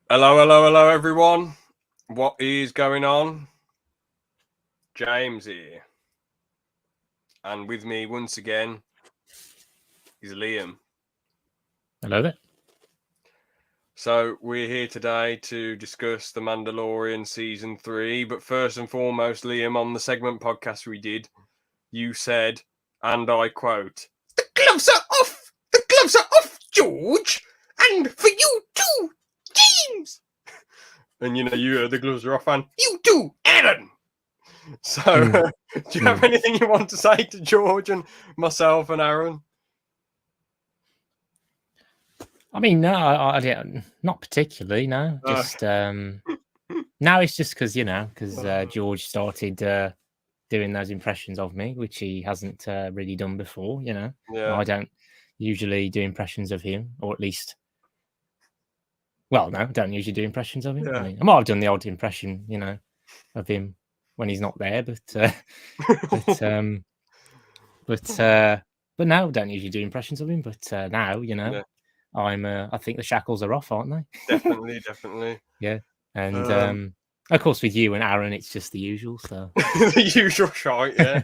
Hello, everyone. What is going on? James here. And with me once again is Liam. Hello there. So we're here today to discuss The Mandalorian Season 3. But first and foremost, Liam, on the segment podcast we did, you said, and I quote, "The gloves are off! The gloves are off, George! And for you too, James!" And the gloves are off, and you too, Aaron! So, do you have anything you want to say to George and myself and Aaron? I mean, no, I not particularly. No, just no. It's just because George started doing those impressions of me, which he hasn't really done before. Yeah. I don't usually do impressions of him, or at least, well, no, I don't usually do impressions of him. Yeah. I mean, I might have done the odd impression, of him when he's not there, but no, I don't usually do impressions of him. But now, Yeah. I think the shackles are off, aren't they? Definitely. Yeah. And of course, with you and Aaron, it's just the usual. So the usual shite, yeah.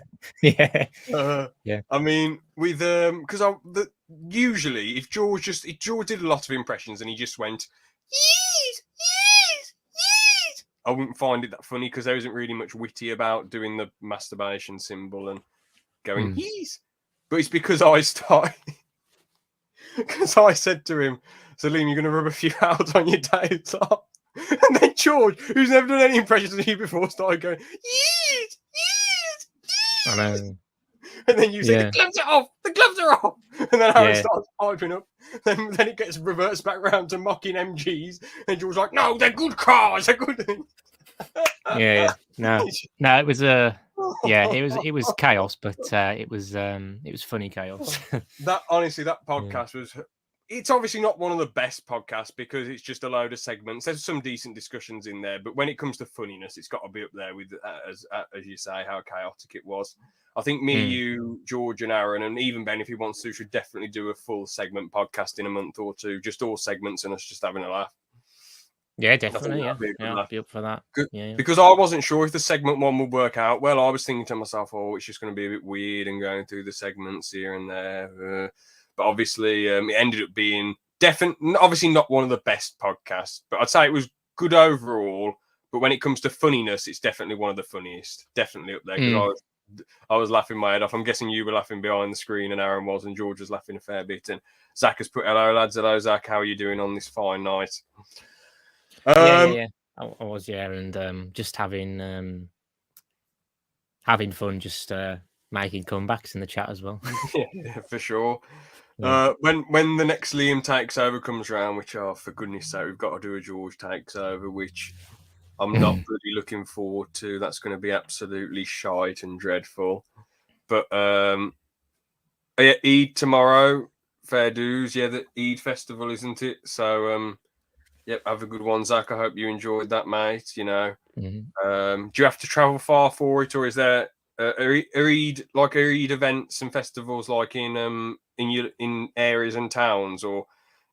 Yeah. I mean, with because usually if George did a lot of impressions and he just went yes, I wouldn't find it that funny because there isn't really much witty about doing the masturbation symbol and going yes. But it's because I started. Because I said to him, "So Liam, you're going to rub a few out on your day top." And then George, who's never done any impressions of you before, started going, yes. I know. And then you say, the gloves are off. And then Aaron starts piping up. Then it reverts back round to mocking MGs. And George's like, no, they're good cars. They're good. Yeah. No, it was it was chaos, but it was funny chaos. That podcast was. It's obviously not one of the best podcasts because it's just a load of segments. There's some decent discussions in there, but when it comes to funniness, it's got to be up there with, as you say, how chaotic it was. I think me, you, George, and Aaron, and even Ben, if he wants to, should definitely do a full segment podcast in a month or two, just all segments and us just having a laugh. Yeah, definitely. Yeah, I'll be up for that. Yeah. Because I wasn't sure if the segment one would work out. Well, I was thinking to myself, oh, it's just going to be a bit weird and going through the segments here and there. But obviously, it ended up being obviously not one of the best podcasts, but I'd say it was good overall. But when it comes to funniness, it's definitely one of the funniest. Definitely up there because I was laughing my head off. I'm guessing you were laughing behind the screen, and Aaron was, and George was laughing a fair bit. And Zach has put, hello, lads. Hello, Zach. How are you doing on this fine night? Yeah. I was, and just having fun, just making comebacks in the chat as well. Yeah, for sure. When the next Liam takes over comes around, which for goodness sake, we've got to do a George takes over, which I'm not really looking forward to. That's going to be absolutely shite and dreadful. But Eid tomorrow, fair dues. Yeah, the Eid festival, isn't it? So have a good one, Zach. I hope you enjoyed that, mate. Do you have to travel far for it, or is there Eid events and festivals like in areas and towns, or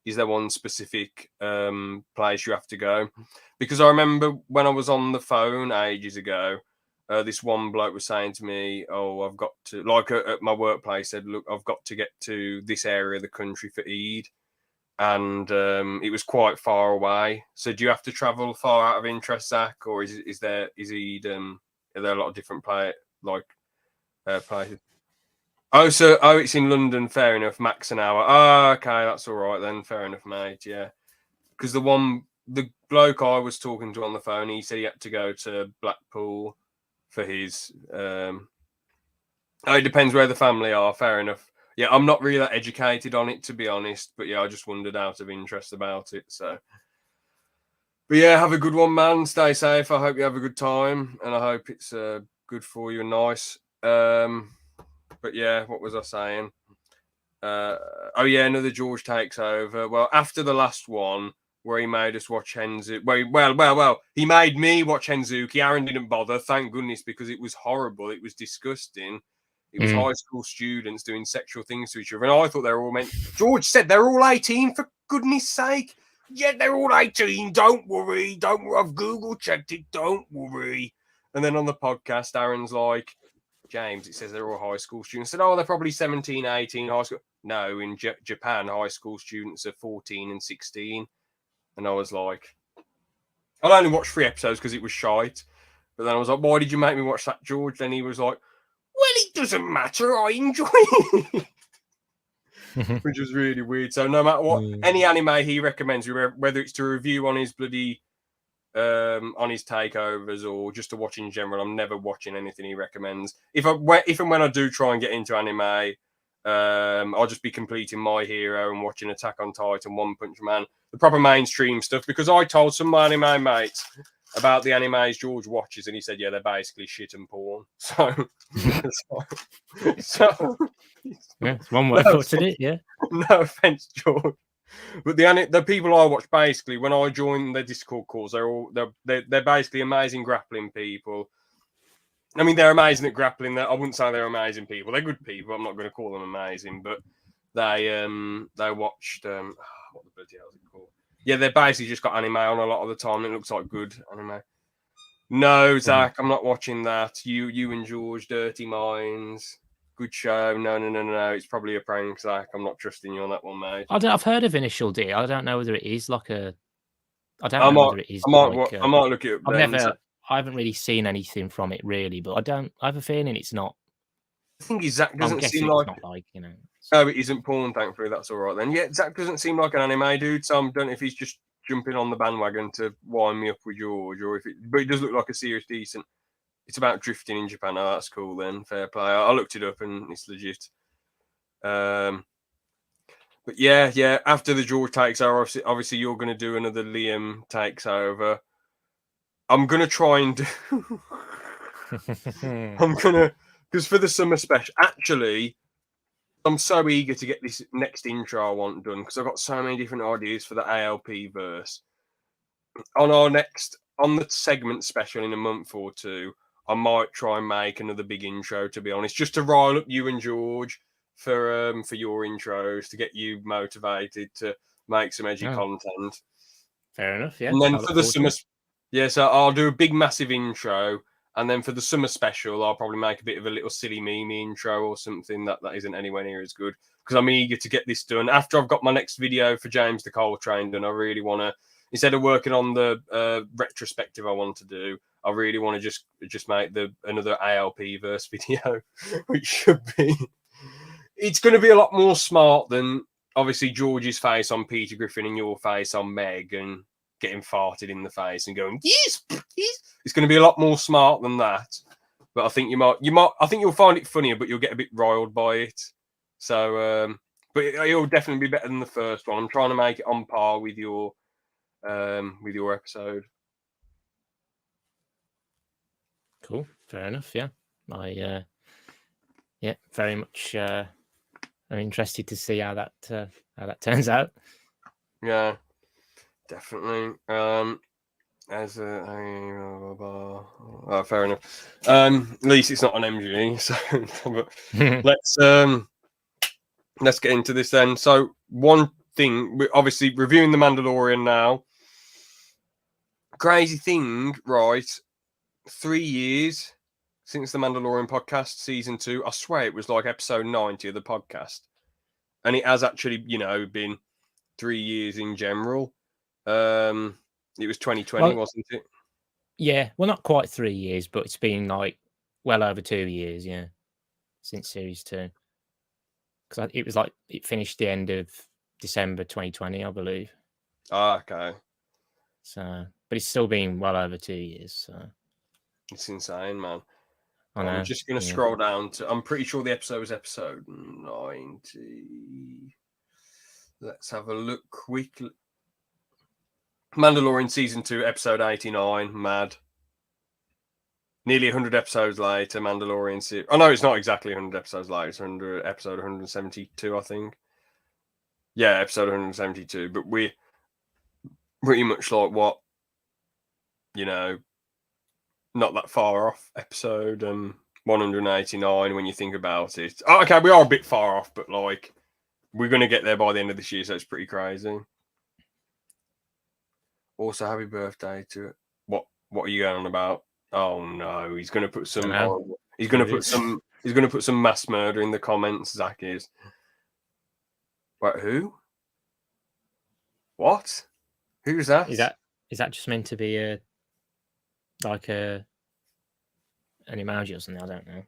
is there one specific place you have to go? Because I remember when I was on the phone ages ago, this one bloke was saying to me, "Oh, I've got to at my workplace." Said, "Look, I've got to get to this area of the country for Eid." And it was quite far away. So do you have to travel far out of interest, Zach, or are there a lot of different places? It's in London. Fair enough. Max an hour. Oh, okay, that's all right then. Fair enough, mate. Yeah, because the bloke I was talking to on the phone, he said he had to go to Blackpool for his. It depends where the family are. Fair enough. Yeah, I'm not really that educated on it, to be honest. But yeah, I just wondered out of interest about it. So, but yeah, have a good one, man. Stay safe. I hope you have a good time, and I hope it's good for you and nice. But yeah, what was I saying? Another George takes over. Well, after the last one where he made us watch Henzuki. Well, he made me watch Henzuki. Aaron didn't bother, thank goodness, because it was horrible. It was disgusting. It was high school students doing sexual things to each other. And I thought they were all meant... George said they're all 18, for goodness sake. yeah, they're all 18. Don't worry. Don't worry. I've Google checked it. Don't worry. And then on the podcast, Aaron's like, James, it says they're all high school students. I said, oh, they're probably 17, 18 high school. No, in Japan, high school students are 14 and 16. And I was like, I only watched 3 episodes because it was shite. But then I was like, why did you make me watch that, George? Then he was like, well, it doesn't matter. I enjoy it. Which was really weird. So no matter what, any anime he recommends, whether it's to review on his bloody, on his takeovers or just to watch in general, I'm never watching anything he recommends. If and when I do try and get into anime, I'll just be completing My Hero and watching Attack on Titan, One Punch Man, the proper mainstream stuff. Because I told some of my anime mates about the animes George watches, and he said, yeah, they're basically shit and porn. So yeah, it's one way of putting it. Yeah, no offense, George, but the people I watch, basically, when I join their Discord calls, they're basically amazing grappling people. I mean, they're amazing at grappling. I wouldn't say they're amazing people. They're good people. I'm not going to call them amazing, but they watched what the bloody hell is it called? Yeah, they're basically just got anime on a lot of the time. It looks like good anime. No, Zach, I'm not watching that. You and George, Dirty Minds, good show. No. It's probably a prank, Zach. I'm not trusting you on that one, mate. I've heard of Initial D. I don't know whether it is like a. I don't know whether it is. I might look it up. I haven't really seen anything from it really, but I have a feeling it's not. I think Zach doesn't seem like. It's not like, you know. No, it isn't porn, thankfully. That's all right then. Yeah, Zach doesn't seem like an anime dude, so I don't know if he's just jumping on the bandwagon to wind me up with George, or but it does look like a serious decent. It's about drifting in Japan. Oh, that's cool then. Fair play. I looked it up and it's legit. But yeah. After the George takes over, obviously you're going to do another Liam takes over. I'm going to try and do. I'm going to, because for the summer special, actually, I'm so eager to get this next intro I want done because I've got so many different ideas for the ALP verse. On the segment special in a month or two, I might try and make another big intro, to be honest, just to rile up you and George for your intros, to get you motivated to make some edgy content. Fair enough, yeah. And then for the summer, so I'll do a big, massive intro, and then for the summer special, I'll probably make a bit of a little silly meme intro or something that isn't anywhere near as good, because I'm eager to get this done. After I've got my next video for James the Coltrane done, I really want to, instead of working on the retrospective I want to do, I really want to just make another ALP verse video, which should be. It's going to be a lot more smart than obviously George's face on Peter Griffin and your face on Meg and getting farted in the face and going yes. It's going to be a lot more smart than that. But I think I think you'll find it funnier, but you'll get a bit riled by it. So, but it'll definitely be better than the first one. I'm trying to make it on par with your episode. Cool, fair enough. Yeah, I very much. I'm interested to see how that turns out. Yeah, definitely. Fair enough. At least it's not an MG. So, but let's get into this then. So, one thing, we're obviously reviewing the Mandalorian now. Crazy thing, right? 3 years since the Mandalorian podcast, season 2. I swear it was like episode 90 of the podcast. And it has actually, been 3 years in general. It was 2020, wasn't it? Yeah, well, not quite 3 years, but it's been like well over 2 years, yeah, since series 2. Because it was like it finished the end of December 2020, I believe. Okay. So, but it's still been well over 2 years. So it's insane, man. I'm just going to scroll down to. I'm pretty sure the episode was episode 90. Let's have a look quickly. Mandalorian season 2, episode 89. Mad. Nearly 100 episodes later, Mandalorian series. Oh no, it's not exactly 100 episodes later. It's episode 172, I think. Yeah, episode 172. But we're pretty much like what, not that far off episode 189 when you think about it. Oh, okay, we are a bit far off, but like we're going to get there by the end of this year, so it's pretty crazy. Also, happy birthday to it. What are you going on about? Oh no, he's going to put some. He's going to put some. He's going to put some mass murder in the comments. Zach is. Wait, who? What? Who's that? Is that just meant to be an emoji or something? I don't know.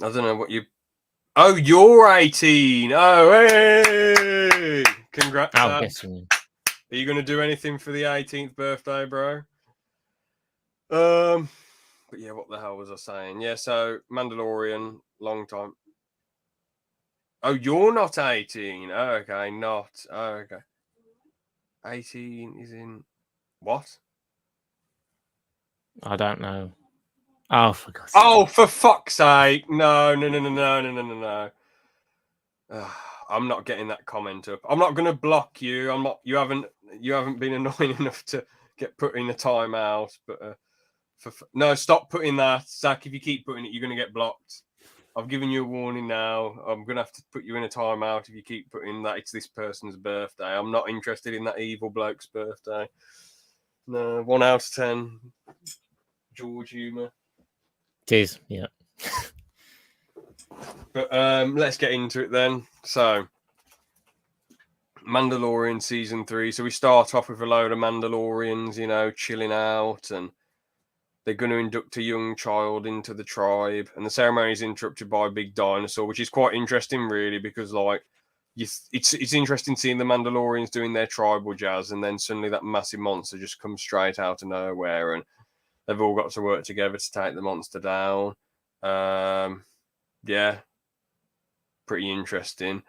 I don't know what you. Oh, you're 18. Oh, hey! Congrats. Oh, guessing. Are you going to do anything for the 18th birthday, bro? But yeah, what the hell was I saying? Yeah, so Mandalorian, long time. Oh, you're not 18. Oh, okay, not. Oh, okay. 18 is in what? I don't know. Oh, for God's sake. Oh, for fuck's sake. No. I'm not getting that comment up. I'm not going to block you. I'm not. You haven't been annoying enough to get put in a timeout. But no, stop putting that, Zach. If you keep putting it, you're going to get blocked. I've given you a warning now. I'm going to have to put you in a timeout if you keep putting that it's this person's birthday. I'm not interested in that evil bloke's birthday. No, 1 out of 10. George humour. It is, yeah. But let's get into it then. So, Mandalorian season 3. So we start off with a load of Mandalorians, chilling out, and they're going to induct a young child into the tribe, and the ceremony is interrupted by a big dinosaur, which is quite interesting, really, because it's interesting seeing the Mandalorians doing their tribal jazz, and then suddenly that massive monster just comes straight out of nowhere, and they've all got to work together to take the monster down. Yeah, pretty interesting.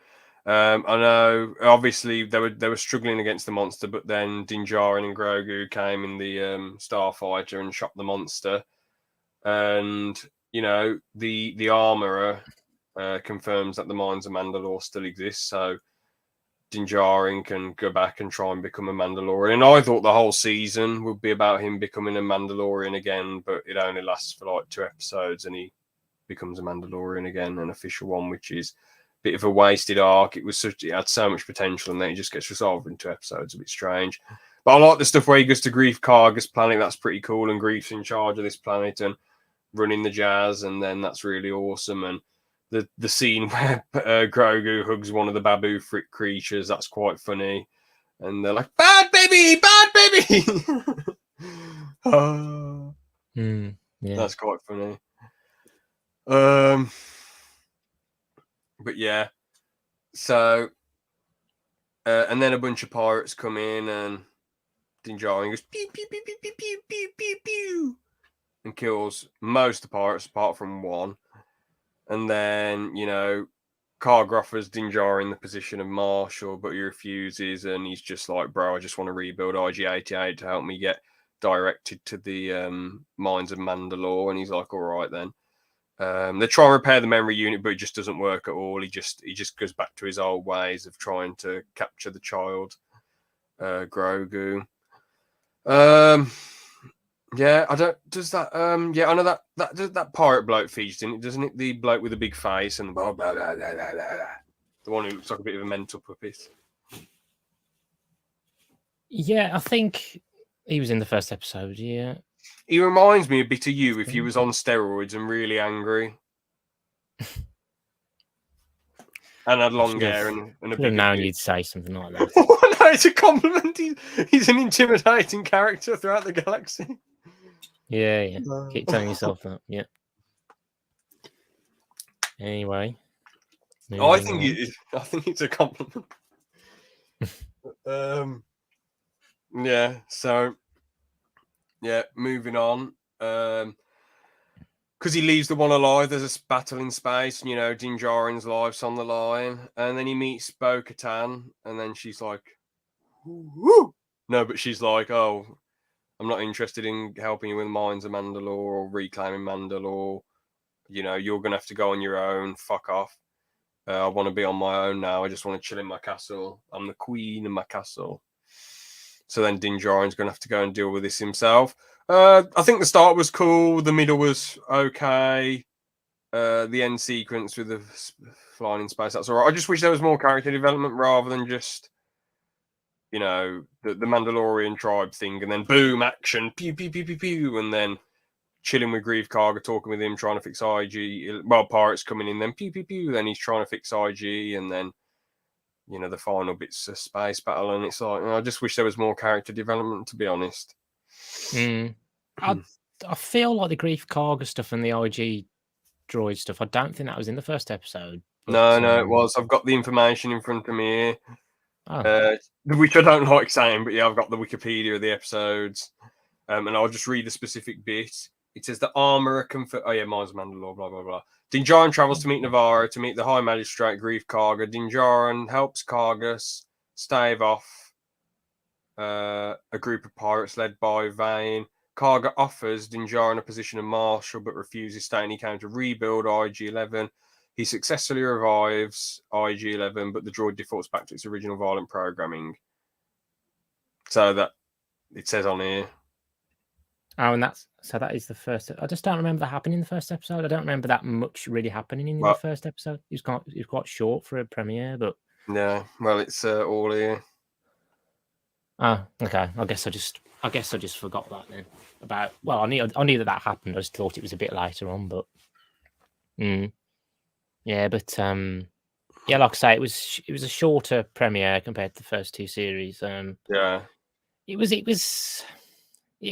I know, obviously, they were struggling against the monster, but then Din Djarin and Grogu came in the starfighter and shot the monster. And, the armorer confirms that the mines of Mandalore still exist, so Din Djarin can go back and try and become a Mandalorian. And I thought the whole season would be about him becoming a Mandalorian again, but it only lasts for like 2 episodes, and he becomes a Mandalorian again, an official one, which is bit of a wasted arc. It had so much potential, and then it just gets resolved in 2 episodes. A bit strange, but I like the stuff where he goes to Grief Karga's planet. That's pretty cool, and Grief's in charge of this planet and running the jazz, and then that's really awesome. And the scene where Grogu hugs one of the babu creatures, that's quite funny, and they're like, "Bad baby, bad baby." Yeah, that's quite funny. But yeah, so and then a bunch of pirates come in, and Din Djarin goes pew pew pew pew pew pew pew pew pew, and kills most of the pirates apart from one. And then Karg offers Din Djarin the position of marshal, but he refuses, and he's just like, "Bro, I just want to rebuild IG-88 to help me get directed to the mines of Mandalore." And he's like, "All right then." They try and repair the memory unit, but it just doesn't work at all. He just goes back to his old ways of trying to capture the child, Grogu. Yeah, I don't. Does that? Yeah, I know that pirate bloke featured in it, doesn't it? The bloke with the big face and blah, blah, blah, blah, blah, blah. The one who looks like a bit of a mental puppet. Yeah, I think he was in the first episode. Yeah. He reminds me a bit of you if he was on steroids and really angry. And had long hair and a big. Now you'd say something like that. No, it's a compliment. He's an intimidating character throughout the galaxy. Yeah. Keep telling yourself that. Yeah. Anyway. I think it's a compliment. Yeah. So. Yeah, moving on. Because he leaves the one alive, there's a battle in space, and Din Djarin's life's on the line, and then he meets Bo-Katan, and then she's like, "Woo!" No, but she's like, "Oh, I'm not interested in helping you with Mines of Mandalore or reclaiming Mandalore. You're gonna have to go on your own. Fuck off. I want to be on my own now. I just want to chill in my castle. I'm the queen of my castle." So then Din Djarin's going to have to go and deal with this himself. I think the start was cool. The middle was okay. The end sequence with the flying in space, that's all right. I just wish there was more character development rather than just you know, the Mandalorian tribe thing, and then boom, action, pew pew pew pew pew, and then chilling with Grief Karga, talking with him, trying to fix IG. Well, pirates coming in, then pew pew pew. Then he's trying to fix IG, and then you know the final bit's a space battle, and it's like I just wish there was more character development, to be honest. I feel like the Grief Karga stuff and the IG droid stuff, I don't think that was in the first episode. But, no, it was. I've got the information in front of me here, which I don't like saying, but yeah, I've got the Wikipedia of the episodes, and I'll just read the specific bit. It says the armorer oh yeah, Mars Mandalore, blah blah blah. Din Djarin travels to meet Navarro to meet the High Magistrate Grief Karga. Din Djarin helps Karga stave off a group of pirates led by Vane. Karga offers Din Djarin a position of marshal, but refuses, stating he came to rebuild IG-11. He successfully revives IG-11, but the droid defaults back to its original violent programming. So that it says on here. Oh, and that is the first. I just don't remember that happening in the first episode. I don't remember that much really happening in the first episode. It was quite short for a premiere, but yeah. Well, it's all here. Oh, okay. I guess I just forgot that then. I knew that happened. I just thought it was a bit later on, but yeah, but yeah, like I say, it was a shorter premiere compared to the first two series. Yeah, it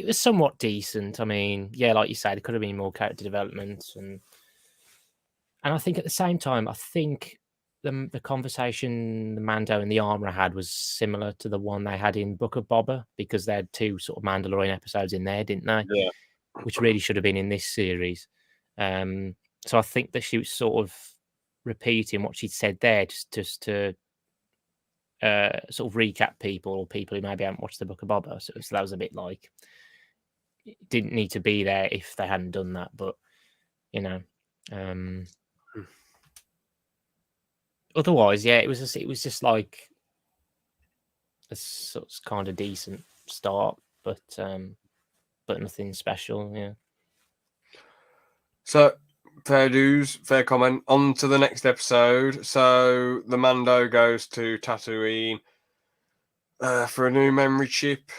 was somewhat decent. I mean, yeah, like you say, there could have been more character development, and I think at the same time, I think the conversation the Mando and the Armorer had was similar to the one they had in Book of Boba, because they had two sort of Mandalorian episodes in there, didn't they? Yeah. Which really should have been in this series. So I think that she was sort of repeating what she'd said there, just to sort of recap people, or people who maybe haven't watched the Book of Boba. So that was a bit like, it didn't need to be there if they hadn't done that, but you know. Otherwise, yeah, it was just like a sort of kind of decent start, but nothing special. Yeah. So fair dues, fair comment. On to the next episode. So the Mando goes to Tatooine for a new memory chip.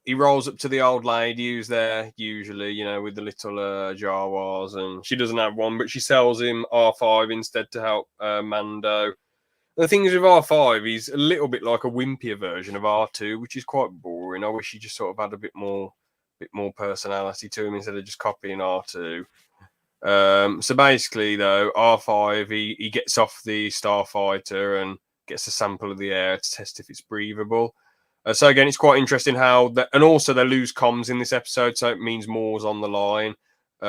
He rolls up to the old lady who's there usually, you know, with the little Jawas, and she doesn't have one, but she sells him R5 instead to help Mando. The thing is with R5, he's a little bit like a wimpier version of R2, which is quite boring. I wish he just sort of had a bit more personality to him instead of just copying R2. So basically, though, R5, he gets off the Starfighter and gets a sample of the air to test if it's breathable. So again, it's quite interesting how and also they lose comms in this episode, so it means more's on the line.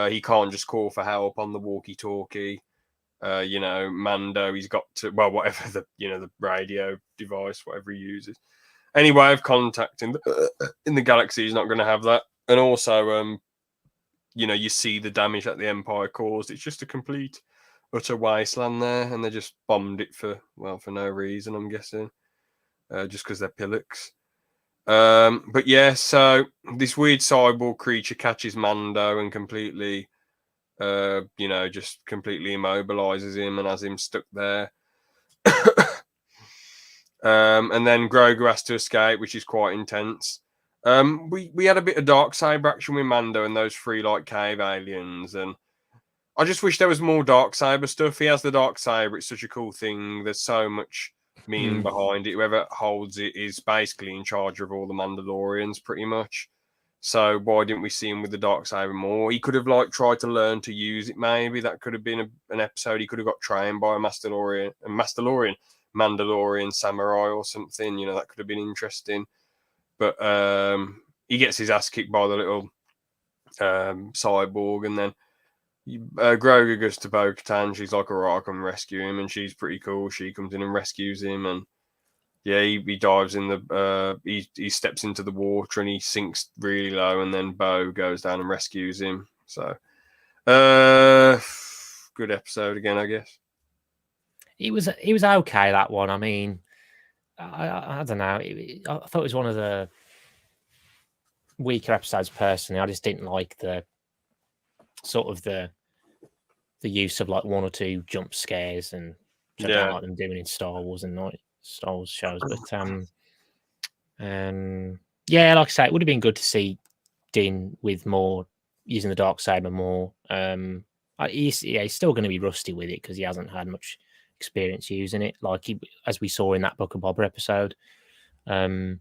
He can't just call for help on the walkie-talkie. You know, Mando, he's got to, well, whatever the radio device, whatever he uses. Any way of contacting in the galaxy, he's not going to have that. And also, you know, you see the damage that the Empire caused. It's just a complete utter wasteland there, and they just bombed it for no reason, I'm guessing, just because they're pillocks. But yeah, so this weird cyborg creature catches Mando and completely, you know, just completely immobilizes him and has him stuck there. And then Grogu has to escape, which is quite intense. We had a bit of Darksaber action with Mando and those three like cave aliens, and I just wish there was more Darksaber stuff. He has the Darksaber; it's such a cool thing. There's so much meaning behind it. Whoever holds it is basically in charge of all the Mandalorians, pretty much. So why didn't we see him with the Darksaber more? He could have like tried to learn to use it. Maybe that could have been an episode. He could have got trained by a Mandalorian samurai or something. You know, that could have been interesting. But he gets his ass kicked by the little cyborg, and then Grogu goes to Bo-Katan. She's like, all right, I'll come rescue him, and she's pretty cool. She comes in and rescues him, and yeah, he dives in the he steps into the water and he sinks really low, and then Bo goes down and rescues him. So good episode again, I guess. It was okay, that one. I mean, I don't know. I thought it was one of the weaker episodes personally. I just didn't like the sort of the use of like one or two jump scares, and I don't like them doing in Star Wars and not Star Wars shows. But Yeah, like I say, it would have been good to see Din with more using the dark saber more. He's still going to be rusty with it because he hasn't had much experience using it, as we saw in that Book of Boba episode. I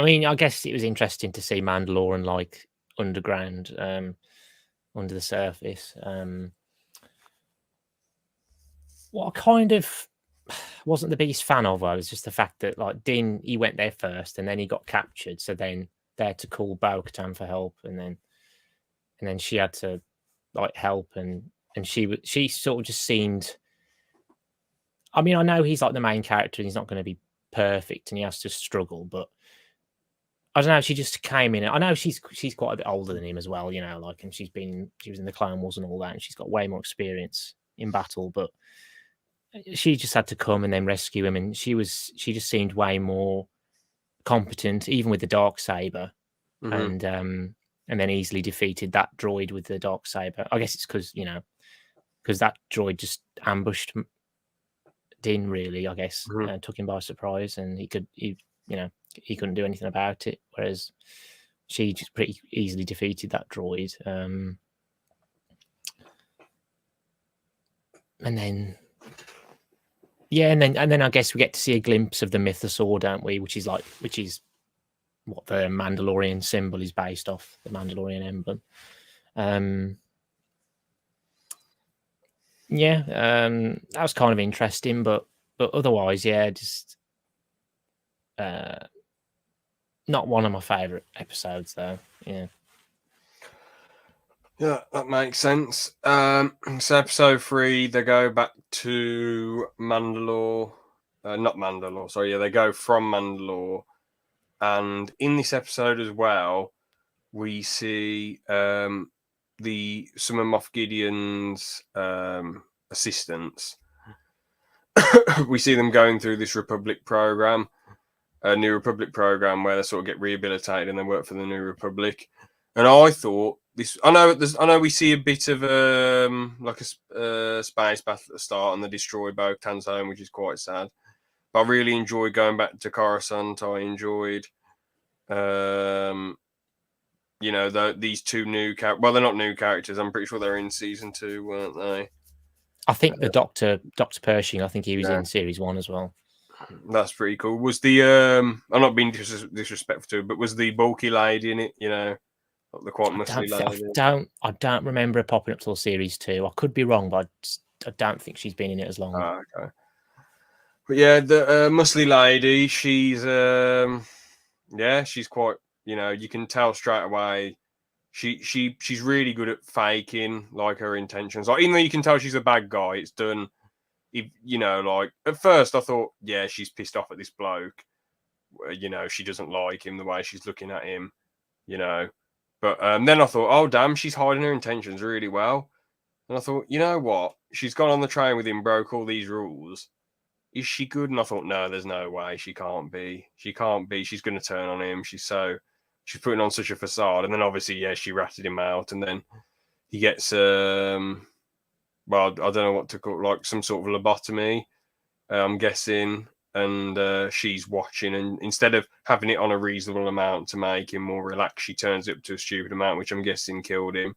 mean, I guess it was interesting to see Mandalorian like underground, under the surface. What I kind of wasn't the biggest fan of was just the fact that like Din, he went there first and then he got captured. So then they had to call Bo-Katan for help, and then she had to like help, and she sort of just seemed. I mean, I know he's like the main character and he's not going to be perfect and he has to struggle, but I don't know. She just came in. I know she's quite a bit older than him as well, like, and she was in the Clone Wars and all that, and she's got way more experience in battle. But she just had to come and then rescue him, and she just seemed way more competent, even with the dark saber, and then easily defeated that droid with the dark saber. I guess it's because that droid just ambushed Din, really. I guess took him by surprise, and he couldn't do anything about it, whereas she just pretty easily defeated that droid. And then I guess we get to see a glimpse of the mythosaur, don't we? Which is what the Mandalorian symbol is based off, the Mandalorian emblem. That was kind of interesting, but otherwise, just not one of my favorite episodes, though. Yeah, that makes sense. So episode 3, they go back to Mandalore. Not Mandalore, sorry. Yeah, they go from Mandalore, and in this episode as well, we see some of Moff Gideon's assistants. We see them going through this Republic program. A New Republic program where they sort of get rehabilitated and then work for the New Republic. And I thought this. I know we see a bit of like a space battle at the start, and they destroy Bo-Katan's home, which is quite sad. But I really enjoyed going back to Coruscant. I enjoyed, these two new characters. Well, they're not new characters. I'm pretty sure they're in season 2, weren't they? I think the Dr. Pershing. I think he was in series 1 as well. That's pretty cool. Was the I'm not being disrespectful to her, but was the bulky lady in it? The quite muscly lady. I don't remember her popping up till series 2. I could be wrong, but I don't think she's been in it as long. Oh, okay. But yeah, the muscly lady, she's she's quite. You can tell straight away. She's really good at faking like her intentions. Like, even though you can tell she's a bad guy, it's done. Like at first I thought, she's pissed off at this bloke. She doesn't like him the way she's looking at him. But then I thought, oh damn, she's hiding her intentions really well. And I thought, you know what? She's gone on the train with him, broke all these rules. Is she good? And I thought, no, there's no way. She can't be. She's going to turn on him. She's putting on such a facade. And then obviously, she ratted him out, and then he gets well, I don't know what to call it, like some sort of lobotomy, I'm guessing. And she's watching, and instead of having it on a reasonable amount to make him more relaxed, she turns it up to a stupid amount, which I'm guessing killed him.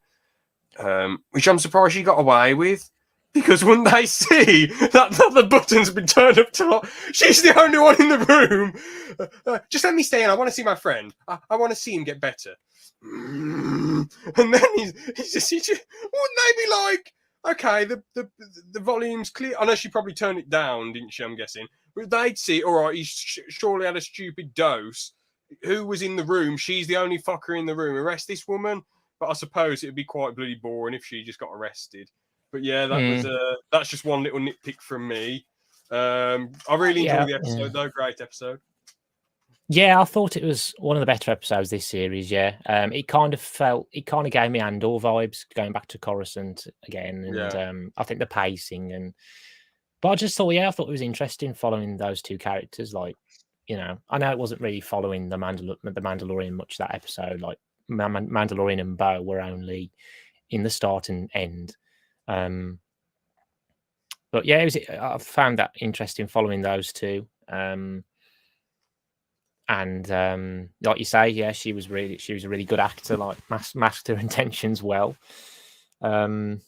Which I'm surprised she got away with, because when they see that the button's been turned up to, she's the only one in the room. Just let me stay in. I want to see my friend. I want to see him get better. And then he's just wouldn't they be like, okay, the volume's clear. I know she probably turned it down, didn't she? I'm guessing. But they'd see, all right, he's surely had a stupid dose. Who was in the room? She's the only fucker in the room. Arrest this woman. But I suppose it'd be quite bloody boring if she just got arrested. But that's just one little nitpick from me. I really enjoyed the episode, though. Great episode. Yeah, I thought it was one of the better episodes this series. It kind of gave me Andor vibes, going back to Coruscant again, and I think the pacing but I just thought, I thought it was interesting following those two characters. Like, I know it wasn't really following the Mandalorian much that episode. Like, Mandalorian and Bo were only in the start and end. But But yeah, I found that interesting following those two. And like you say, yeah, she was a really good actor, like masked her intentions well. But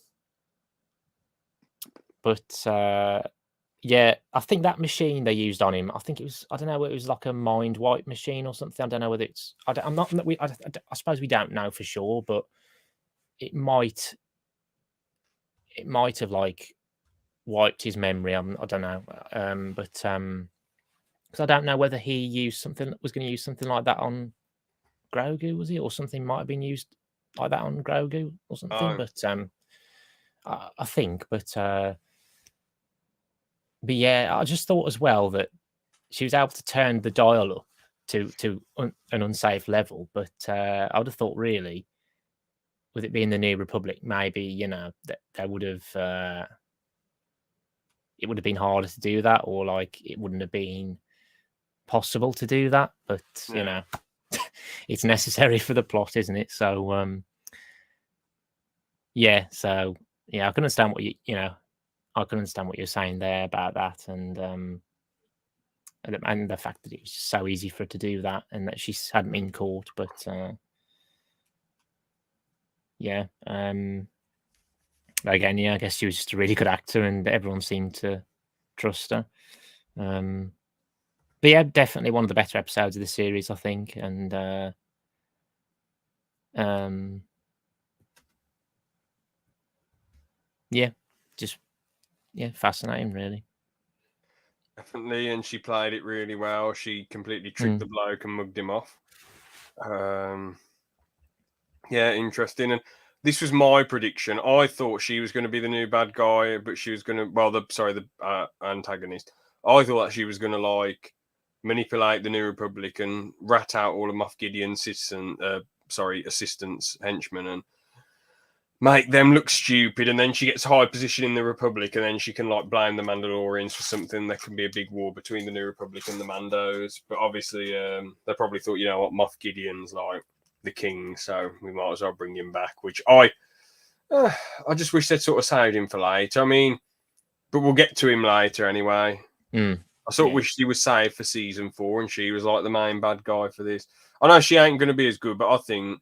yeah, I think that machine they used on him, I think it was, I don't know, it was like a mind wipe machine or something. I don't know whether it's, I suppose we don't know for sure, but it might have like wiped his memory. I don't know, but because I don't know whether he used something, was going to use something like that on Grogu, was it, or something might have been used like that on Grogu or something. But I think, but yeah, I just thought as well that she was able to turn the dial up to an unsafe level. But I would have thought, really, with it being the New Republic, maybe, you know, that they would have, it would have been harder to do that, or like it wouldn't have been possible to do that. But you know, it's necessary for the plot, isn't it? So yeah, so yeah, I can understand what I can understand what you're saying there about that, and the fact that it was just so easy for her to do that, and that she hadn't been caught. But yeah, again, yeah, I guess she was just a really good actor, and everyone seemed to trust her. But yeah, definitely one of the better episodes of the series, I think, and yeah, just fascinating, really. Definitely, and she played it really well. She completely tricked the bloke and mugged him off. Yeah, interesting. And this was my prediction. I thought she was going to be the new bad guy, but she was going to, the antagonist. I thought that she was going to like manipulate the New Republic and rat out all of Moff Gideon's assistants, henchmen, and make them look stupid. And then she gets a high position in the Republic, and then she can like blame the Mandalorians for something. There can be a big war between the New Republic and the Mandos. But obviously, they probably thought, you know what, Moff Gideon's like the king, so we might as well bring him back. Which I just wish they'd sort of saved him for later. I mean, but we'll get to him later anyway. I sort of wish she was saved for season 4, and she was like the main bad guy for this. I know she ain't going to be as good, but I think,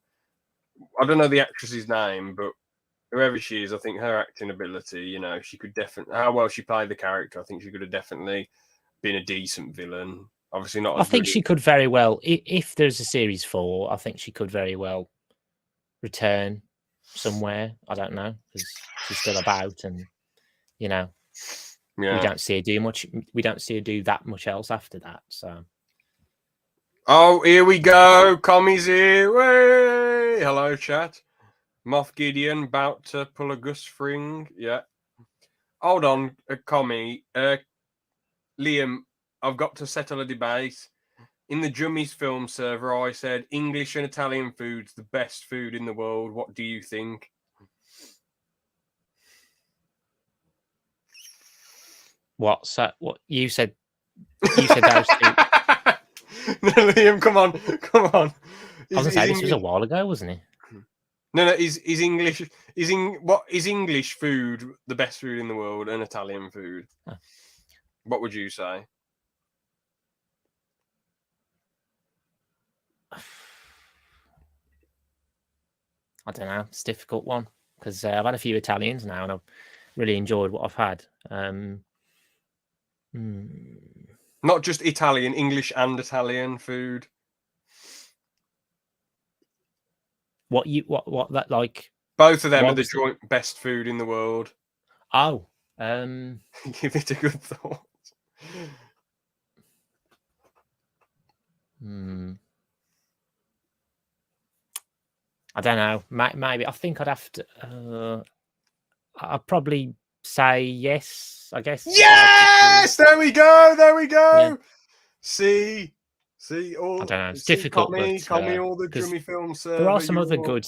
I don't know the actress's name, but whoever she is, I think her acting ability, you know, she could definitely, how well she played the character, I think she could have definitely been a decent villain. Obviously not. I think she could very well, if there's a series 4, I think she could very well return somewhere. I don't know, because she's still about, and you know, we don't see her do much. We don't see her do that much else after that. So, oh, here we go. Commie's here. Way! Hello, chat. Moff Gideon about to pull a Gus Fring. Yeah. Hold on, Commie. Liam, I've got to settle a debate. In the Jummies film server, I said English and Italian food's the best food in the world. What do you think? What you said? You said those two. No, Liam, come on. I was gonna say this was a while ago, wasn't it? No. Is English food the best food in the world and Italian food? Huh. What would you say? I don't know. It's a difficult one, because I've had a few Italians now, and I've really enjoyed what I've had. Not just Italian, English and Italian food. What that like? Both of them are the joint best food in the world. Oh, give it a good thought. I don't know. Maybe I think I'd have to. I'd probably say yes. I guess. Yes, there we go. Yeah. See. All, I don't know. It's difficult. Call me all the Jummy films. There are some other good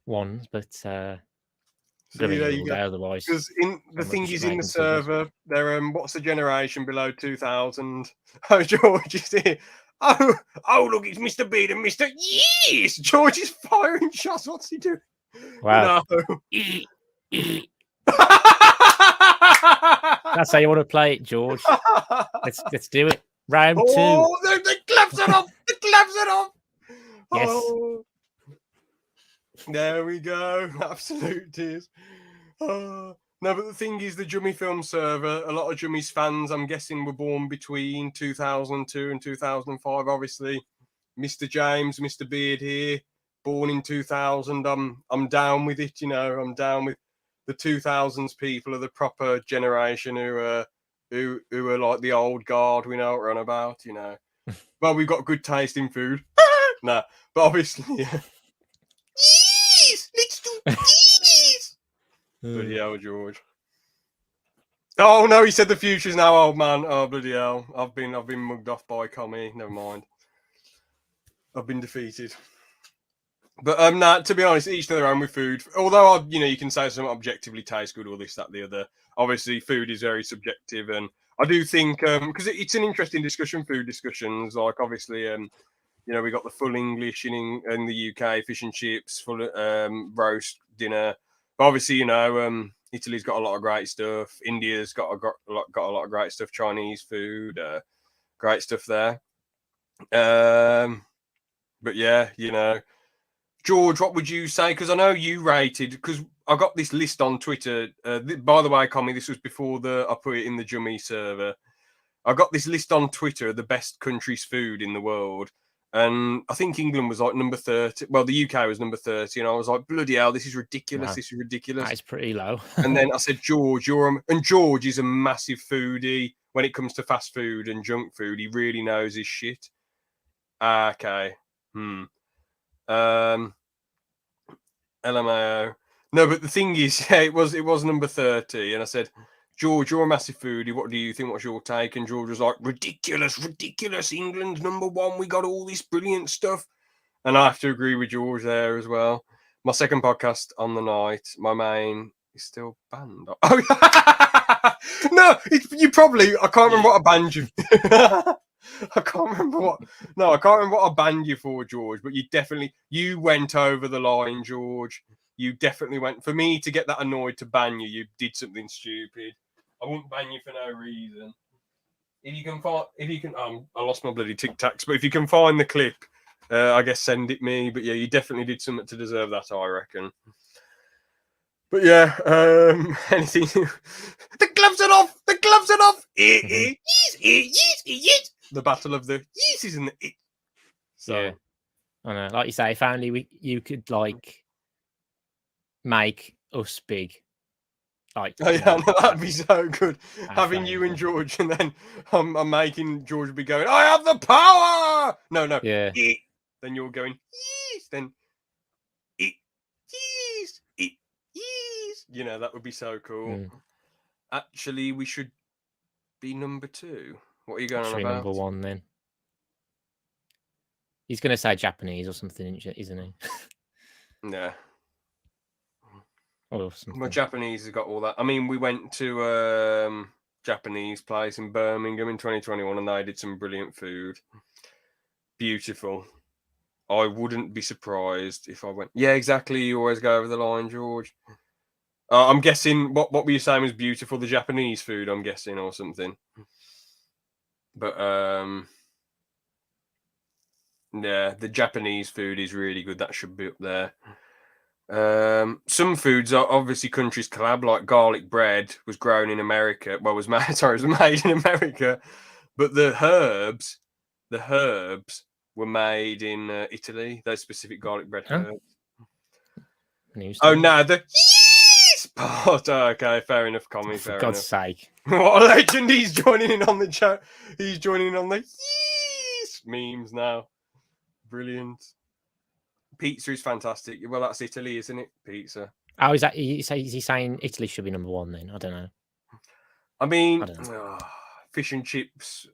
ones, but there you go. Otherwise, because the thing is, in the server, they're what's the generation below 2000? Oh, George is here. Oh, look, it's Mr. Bean and Mr. Yes! George is firing shots. What's he doing? Wow. No. That's how you want to play it, George. Let's do it. Round 2. Oh, the gloves are off. The gloves are off. Yes. Oh. There we go. Absolute tears. Oh. No, but the thing is, the Jummy Film Server, a lot of Jummy's fans, I'm guessing, were born between 2002 and 2005. Obviously, Mr. James, Mr. Beard here, born in 2000. I'm down with it, you know. I'm down with the 2000s people are the proper generation who are like the old guard. We know what we're on about, you know. Well, we've got good taste in food. Nah, but obviously, yeah. Yes, let's do this. Bloody hell, George. Oh no, he said the future's now, old man. Oh bloody hell. I've been mugged off by Commie. Never mind. I've been defeated. But nah, to be honest, each to their own with food. Although you can say something objectively tastes good or this, that, the other. Obviously, food is very subjective, and I do think because it's an interesting discussion, food discussions. Like obviously, we got the full English in the UK, fish and chips, full roast dinner. But obviously, Italy's got a lot of great stuff. India's got a lot of great stuff. Chinese food, great stuff there. But yeah, George, what would you say? Because I know you rated. Because I got this list on Twitter. By the way, Commie, this was before I put it in the Jummy server. I got this list on Twitter of the best countries' food in the world. And I think England was like number 30. Well, the UK was number 30. And I was like, bloody hell, this is ridiculous. Wow. This is ridiculous. That is pretty low. And then I said, George, George is a massive foodie when it comes to fast food and junk food. He really knows his shit. Okay. LMAO. No, but the thing is, yeah, it was number 30. And I said, George, you're a massive foodie. What do you think? What's your take? And George was like, ridiculous. England's number 1. We got all this brilliant stuff. And I have to agree with George there as well. My second podcast on the night, my main is still banned. Oh, no, you probably, I can't remember what I banned you. I can't remember what I banned you for, George, but you went over the line, George. You definitely went, for me to get that annoyed to ban you, you did something stupid. I wouldn't ban you for no reason. I lost my bloody Tic Tacs, but if you can find the clip, I guess send it me. But yeah, you definitely did something to deserve that, I reckon. But yeah, anything? The gloves are off. The gloves are off. The battle of the yes, isn't it? So yeah. I know, like you say, if only you could like make us big. Like, that'd be so good. Having you and George, and then I'm making George be going, I have the power. No, yeah. Then you're going, yes. Then yes. That would be so cool. Actually, we should be number 2. What are you going on about? Number 1 then. He's going to say Japanese or something, isn't he? Yeah. Or something. Well, Japanese has got all that. I mean, we went to Japanese place in Birmingham in 2021, and they did some brilliant food. Beautiful. I wouldn't be surprised if I went. Yeah, exactly. You always go over the line, George. I'm guessing what were you saying was beautiful? The Japanese food, I'm guessing, or something. But yeah, the Japanese food is really good. That should be up there. Some foods are obviously countries collab, like garlic bread was grown in America. Well, was made in America, but the herbs were made in Italy. Those specific garlic bread herbs. Oh no, the yes part. Oh, okay, fair enough, Commie. For God's sake! What a legend! He's joining in on the chat. He's joining in on the yes memes now. Brilliant. Pizza is fantastic. Well, that's Italy, isn't it? Pizza. Oh, is he saying Italy should be number 1 then? I don't know. I mean, fish and chips,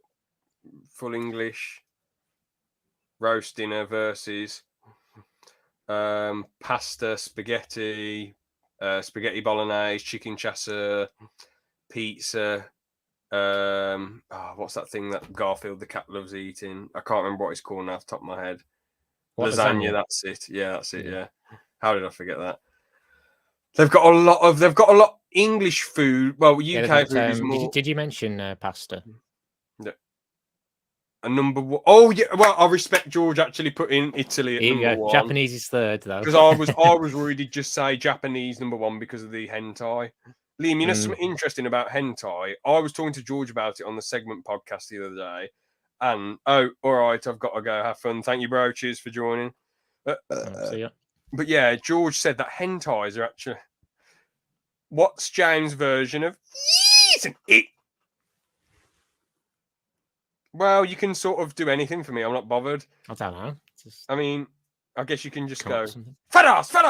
full English, roast dinner versus pasta, spaghetti bolognese, chicken chasseur, pizza. What's that thing that Garfield the cat loves eating? I can't remember what it's called now off the top of my head. Lasagna, that's it. Yeah, that's it. Yeah. How did I forget that? They've got a lot English food. Well, UK got, food is more. Did you mention pasta? Yeah. A number one. Oh yeah. Well, I respect George actually putting Italy at number one. Japanese is third though. Because I was worried he'd just say Japanese number one because of the hentai. Liam, you know something interesting about hentai? I was talking to George about it on the segment podcast the other day. And all right, I've got to go. Have fun. Thank you, bro. Cheers for joining. See ya. But yeah, George said that hentais are actually. What's James' version of it? Well, you can sort of do anything for me. I'm not bothered. I don't know. I mean, I guess you can just go fat ass, like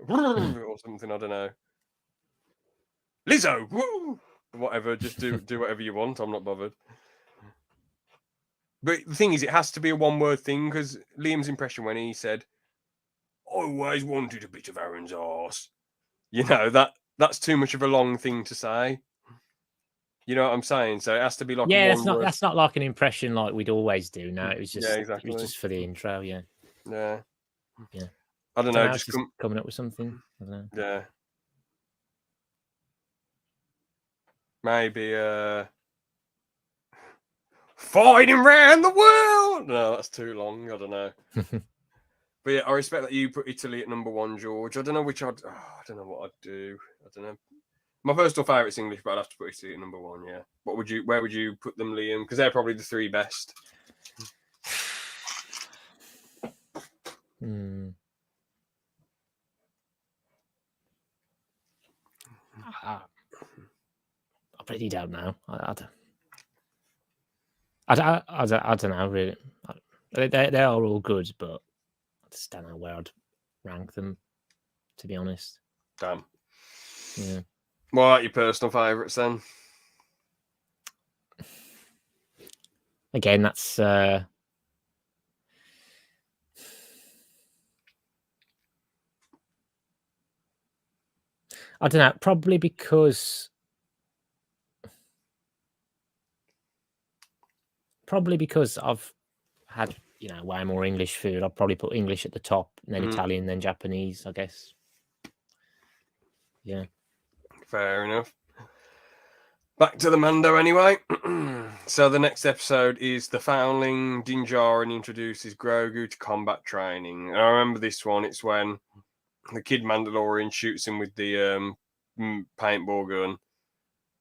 or something. I don't know. Lizzo, woo! Whatever. Just do whatever you want. I'm not bothered. But the thing is, it has to be a one-word thing because Liam's impression when he said, "I always wanted a bit of Aaron's arse," you know that's too much of a long thing to say. You know what I'm saying? So it has to be like that's not like an impression like we'd always do. No, it was just exactly. It was just for the intro. Yeah. I don't know. Just coming up with something. I don't know. Yeah. Maybe fighting around the world. No, that's too long. I don't know. But yeah, I respect that you put Italy at number one, George. I don't know which I don't know what I'd do. I don't know. My personal favourite's English, but I'd have to put Italy at number one. Yeah. Where would you put them, Liam? Because they're probably the three best. I really don't know. I don't know really. They are all good, but I just don't know where I'd rank them. To be honest. Damn. Yeah. What are your personal favourites then? Again, that's I don't know. Probably because I've had way more English food. I'd probably put English at the top, and then Italian, then Japanese, I guess. Yeah. Fair enough. Back to the Mando anyway. So the next episode is the foundling. Din Djarin introduces Grogu to combat training. And I remember this one. It's when the kid Mandalorian shoots him with the paintball gun.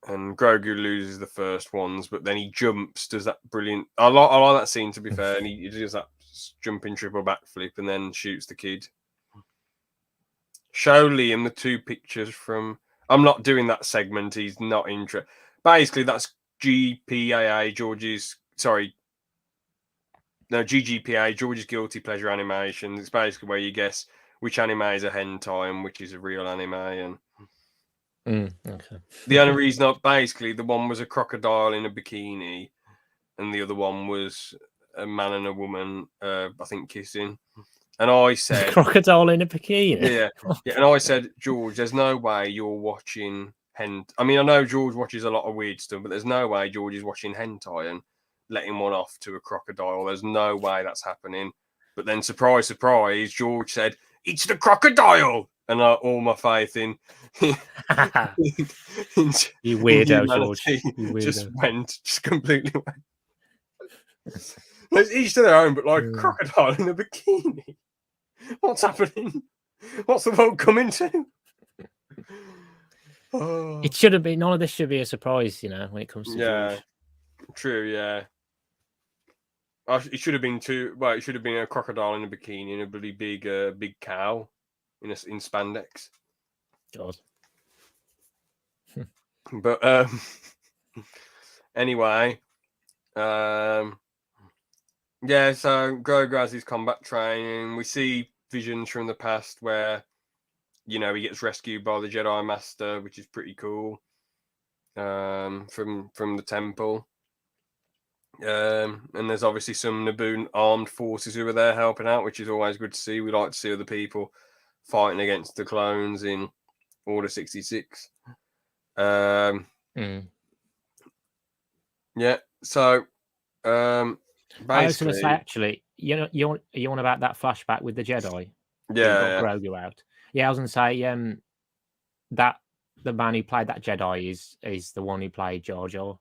And Grogu loses the first ones, but then he jumps, does that brilliant... I like that scene, to be fair. And he does that jumping triple backflip and then shoots the kid. Show Liam the two pictures from... I'm not doing that segment. He's not interested. Basically, that's GGPA, George's Guilty Pleasure Animation. It's basically where you guess which anime is a hentai and which is a real anime. And okay. The only reason, basically, the one was a crocodile in a bikini, and the other one was a man and a woman, I think, kissing. And I said, crocodile in a bikini. Yeah. And I said, George, there's no way you're watching hentai. I mean, I know George watches a lot of weird stuff, but there's no way George is watching hentai and letting one off to a crocodile. There's no way that's happening. But then, surprise, surprise, George said, "It's the crocodile," and all my faith in you weirdo, George. You weirdo. Just completely went. It's each to their own, but like crocodile in a bikini. What's happening? What's the world coming to? It shouldn't be. None of this should be a surprise, when it comes to George. True. Yeah. It should have been it should have been a crocodile in a bikini and a really big cow in spandex. God. But anyway, yeah. So Grogu has his combat training. We see visions from the past where, he gets rescued by the Jedi Master, which is pretty cool. From the temple. And there's obviously some Naboo armed forces who are there helping out, which is always good to see. We like to see other people fighting against the clones in Order 66. Yeah. So, I was going to say, actually, you want about that flashback with the Jedi? Yeah. Grogu out. Yeah, I was going to say that the man who played that Jedi is the one who played Jar Jar.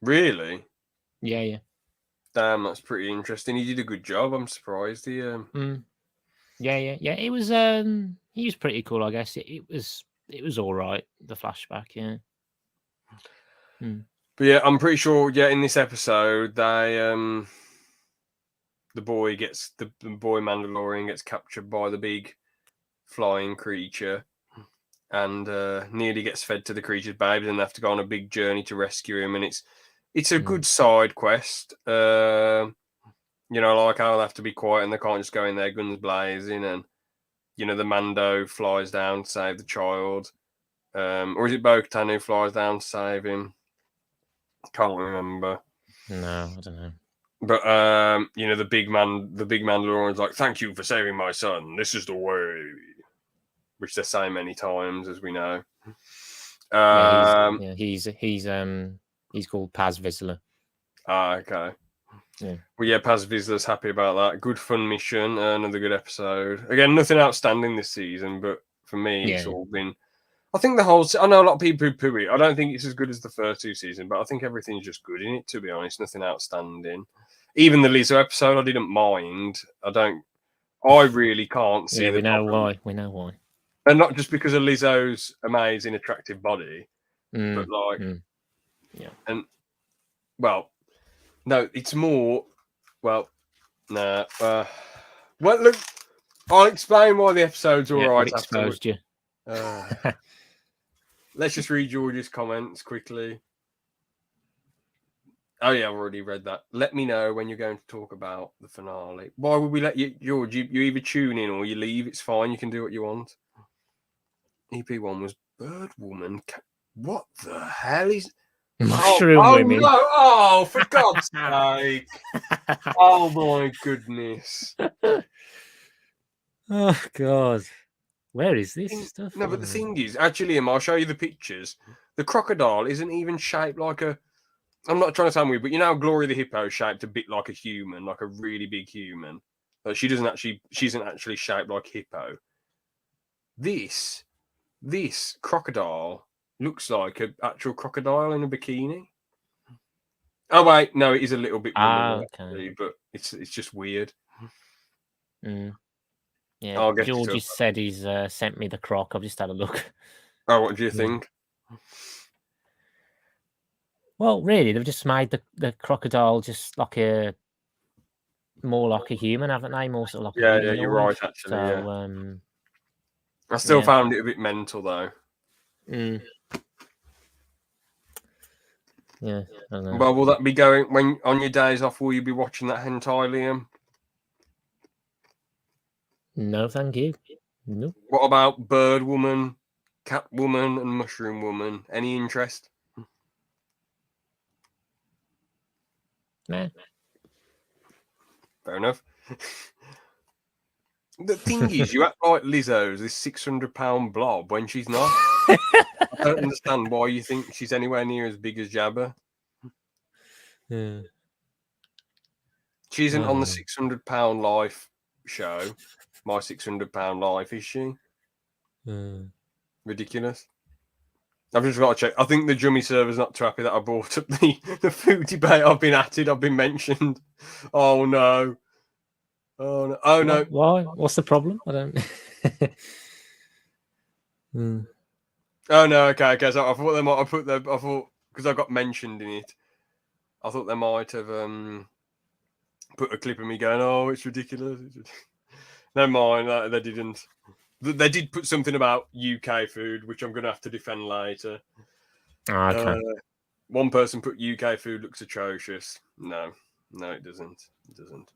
Really? Yeah. Damn, that's pretty interesting. He did a good job. I'm surprised. Yeah. It was he was pretty cool, I guess. It was all right. The flashback, yeah. But yeah, I'm pretty sure. Yeah, in this episode, they the boy Mandalorian gets captured by the big flying creature, and nearly gets fed to the creature's babies, and they have to go on a big journey to rescue him. And it's a good side quest. You know, like how they have to be quiet and they can't just go in there guns blazing, and you know the Mando flies down to save the child, or is it Bo-Katan who flies down to save him? Can't remember. No, I don't know. But you know the big Mandalorian's like, "Thank you for saving my son. This is the way," which they say many times, as we know. He's called Paz Vizsla. Okay. Yeah. Well, yeah, Paz Vizsla's happy about that. Good fun mission, another good episode. Again, nothing outstanding this season, but for me, it's all been. I think I know a lot of people poo it. I don't think it's as good as the first two seasons, but I think everything's just good in it, to be honest. Nothing outstanding. Even the Lizzo episode, I didn't mind. I really can't see we know why. We know why. And not just because of Lizzo's amazing, attractive body, but like, yeah. And, well, no, it's more, well, nah. Well, look, I'll explain why the episode's all right. I've exposed you. Let's just read George's comments quickly. Oh, yeah, I've already read that. Let me know when you're going to talk about the finale. Why would we let you, George? You either tune in or you leave. It's fine. You can do what you want. EP1 was Bird Woman. What the hell is... Mushroom women. No. Oh, for God's sake. Oh, my goodness. Oh, God. Where is this stuff? No, but the thing is, actually, I'll show you the pictures. The crocodile isn't even shaped like a... I'm not trying to sound weird, but you know, Glory the Hippo is shaped a bit like a human, like a really big human. But she isn't actually shaped like Hippo. This crocodile looks like an actual crocodile in a bikini. Oh wait, no, it is a little bit womanly, actually, but it's just weird. Yeah, George just said he's sent me the croc. I've just had a look. Oh, what do you think? Well, really, they've just made the crocodile just like more like a human, haven't they? More sort of like yeah, you're right, actually. So, I still found it a bit mental, though. Yeah, I don't know. Well, will that be going when on your days off? Will you be watching that hentai, Liam? No, thank you. No. What about Bird Woman, Cat Woman, and Mushroom Woman? Any interest? Nah. Fair enough. The thing is, you act like Lizzo's this 600-pound blob when she's not. I don't understand why you think she's anywhere near as big as Jabba. Yeah. She isn't on the 600-pound life show. My 600-pound life, is she? Ridiculous. I've just got to check. I think the Jummy server's not too happy that I brought up the food debate. I've been mentioned. Oh no. Oh no. Oh no. Why? What's the problem? I don't. Oh no. Okay. So I thought they might have put I thought because I got mentioned in it. I thought they might have put a clip of me going, "Oh, it's ridiculous." Never mind. They didn't. They did put something about UK food, which I'm going to have to defend later. Okay. One person put UK food looks atrocious. No, it doesn't. It doesn't.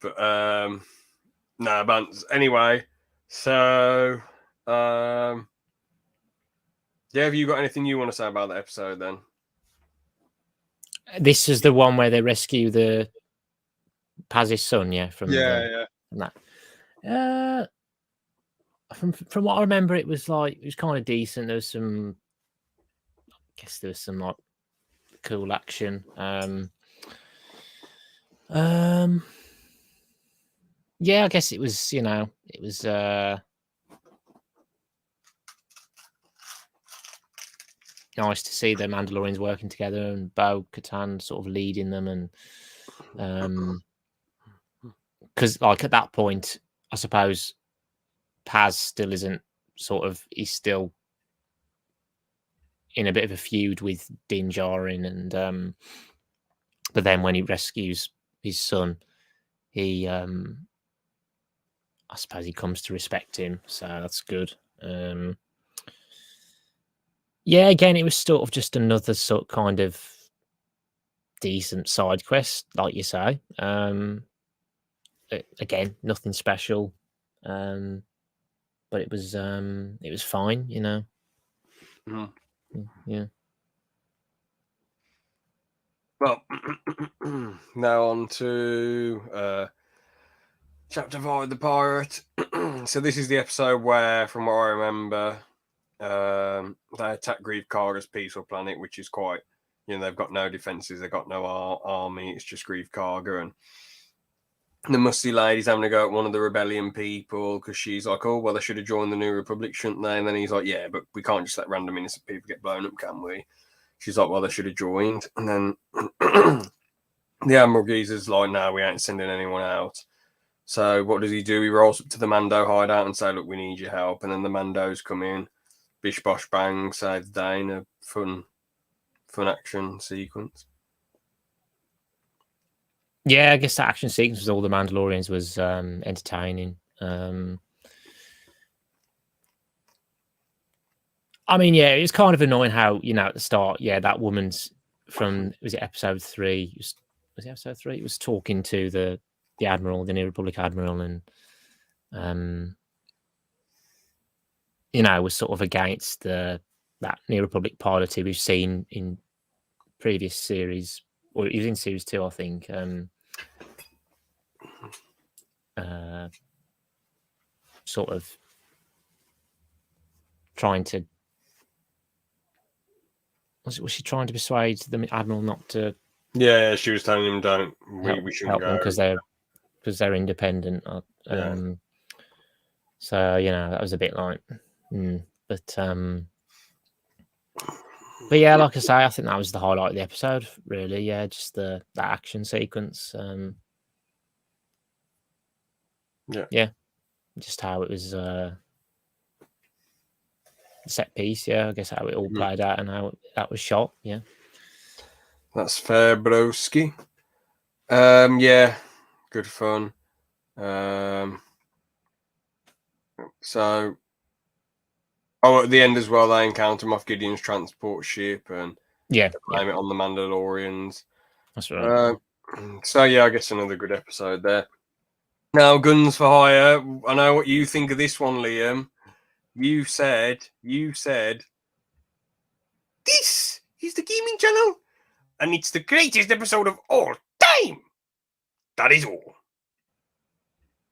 But no, Bants. Anyway, so yeah, have you got anything you want to say about that episode then? This is the one where they rescue the Paz's son, yeah. From that. From what I remember, it was kind of decent. There was some, I guess there was some like cool action. Yeah, I guess it was, it was nice to see the Mandalorians working together and Bo-Katan sort of leading them, and because like at that point, I suppose Paz still isn't he's still in a bit of a feud with Din Djarin, and but then when he rescues his son, he I suppose he comes to respect him, so that's good. Yeah, again, it was sort of just another sort kind of decent side quest, like you say. Again, nothing special, but it was fine, you know. Yeah. Well, now on to Chapter 5, The Pirate. So this is the episode where, from what I remember, they attack Grieve Karga's peaceful planet, which is quite, they've got no defenses, they've got no army, it's just Grieve Karga, and the musty lady's having to go at one of the rebellion people because she's like, oh, well, they should have joined the New Republic, shouldn't they? And then he's like, yeah, but we can't just let random innocent people get blown up, can we? She's like, well, they should have joined. And then the Admiral Geezer's like, no, we ain't sending anyone out. So what does he do? He rolls up to the Mando hideout and say, look, we need your help. And then the Mandos come in, bish, bosh, bang, save the day in a fun action sequence. Yeah, I guess the action sequence with all the Mandalorians was entertaining. I mean, yeah, it was kind of annoying how, at the start, that woman's from, was it episode 3? Was it episode 3? It was talking to the Admiral, the New Republic Admiral, and, was sort of against that New Republic piloting we've seen in previous series, or even in series 2, I think. Sort of trying to, was she trying to persuade the Admiral not to? Yeah, she was telling him, we shouldn't go because they're independent. So that was a bit like, but yeah, like I say, I think that was the highlight of the episode. Really, yeah, just that action sequence. Yeah, just how it was set piece. Yeah, I guess how it all played out and how that was shot. Yeah, that's fair, broski. Yeah, good fun. So, at the end as well, they encounter Moff Gideon's transport ship and blame it on the Mandalorians. That's right. So yeah, I guess another good episode there. Now, Guns for Hire. I know what you think of this one, Liam. You said this is the gaming channel, and it's the greatest episode of all time. That is all.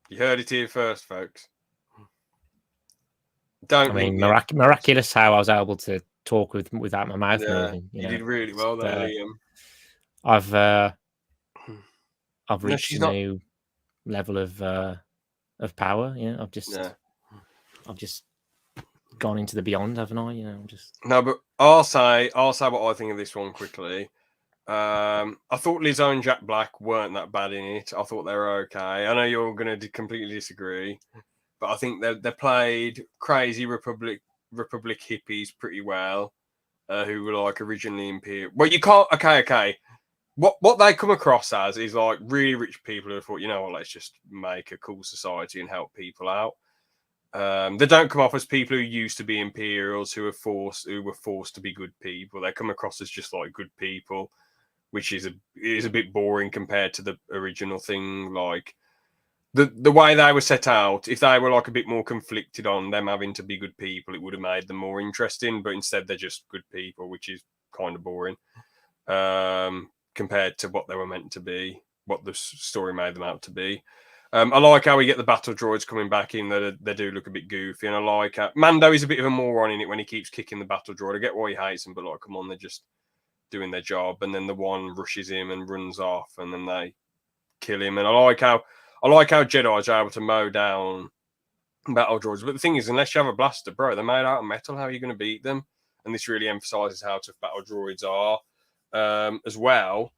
You heard it here first, folks. Miraculous how I was able to talk without my mouth moving. You did really well there, Liam. I've reached a new level of power. Yeah, I've just gone into the beyond, haven't I? No, but I'll say what I think of this one quickly. I thought Lizzo and Jack Black weren't that bad in it. I thought they were okay. I know you're going to completely disagree, but I think they played crazy Republic hippies pretty well, who were like originally Imperial. Well, you can't. Okay. What they come across as is like really rich people who thought, let's just make a cool society and help people out. They don't come off as people who used to be Imperials who were forced to be good people. They come across as just like good people, which is a bit boring compared to the original thing. Like the way they were set out, if they were like a bit more conflicted on them having to be good people, it would have made them more interesting. But instead, they're just good people, which is kind of boring compared to what they were meant to be, what the story made them out to be. I like how we get the battle droids coming back in. They do look a bit goofy, and I like how Mando is a bit of a moron in it when he keeps kicking the battle droid. I get why he hates them, but like, come on, they're just doing their job. And then the one rushes him and runs off, and then they kill him. And I like how Jedi's are able to mow down battle droids. But the thing is, unless you have a blaster, bro, they're made out of metal. How are you going to beat them? and this really emphasizes how tough battle droids are as well.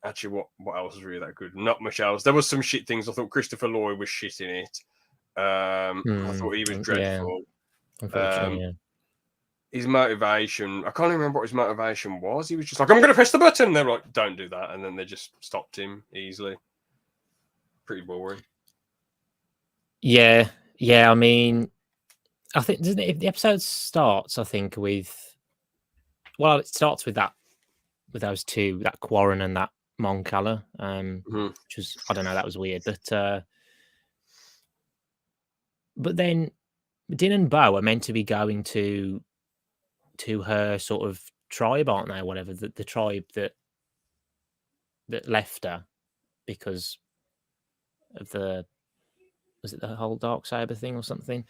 Actually, what else was really that good? Not much else. There was some shit things. I thought Christopher Lloyd was shit in it. I thought he was dreadful. Unfortunately, his motivation, I can't even remember what his motivation was. He was just like, I'm going to press the button. They're like, don't do that. And then they just stopped him easily. Pretty boring. Yeah. I mean, I think, doesn't it, if the episode starts, I think, with, well, it starts with those two, that Quarren and that Mon Cala, which was, I don't know, that was weird. But then Din and Bo are meant to be going to her sort of tribe, aren't they? Whatever, the tribe that left her because of was it the whole Darksaber thing or something?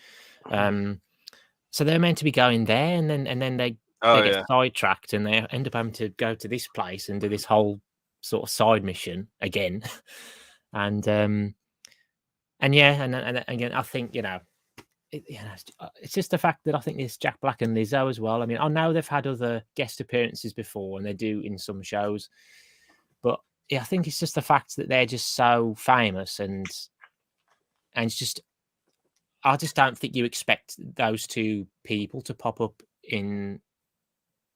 So they're meant to be going there, and then they get sidetracked, and they end up having to go to this place and do this whole sort of side mission again. and again, I think, it's just the fact that I think it's Jack Black and Lizzo as well. I mean, I know they've had other guest appearances before, and they do in some shows, but yeah, I think it's just the fact that they're just so famous, and it's just, I just don't think you expect those two people to pop up in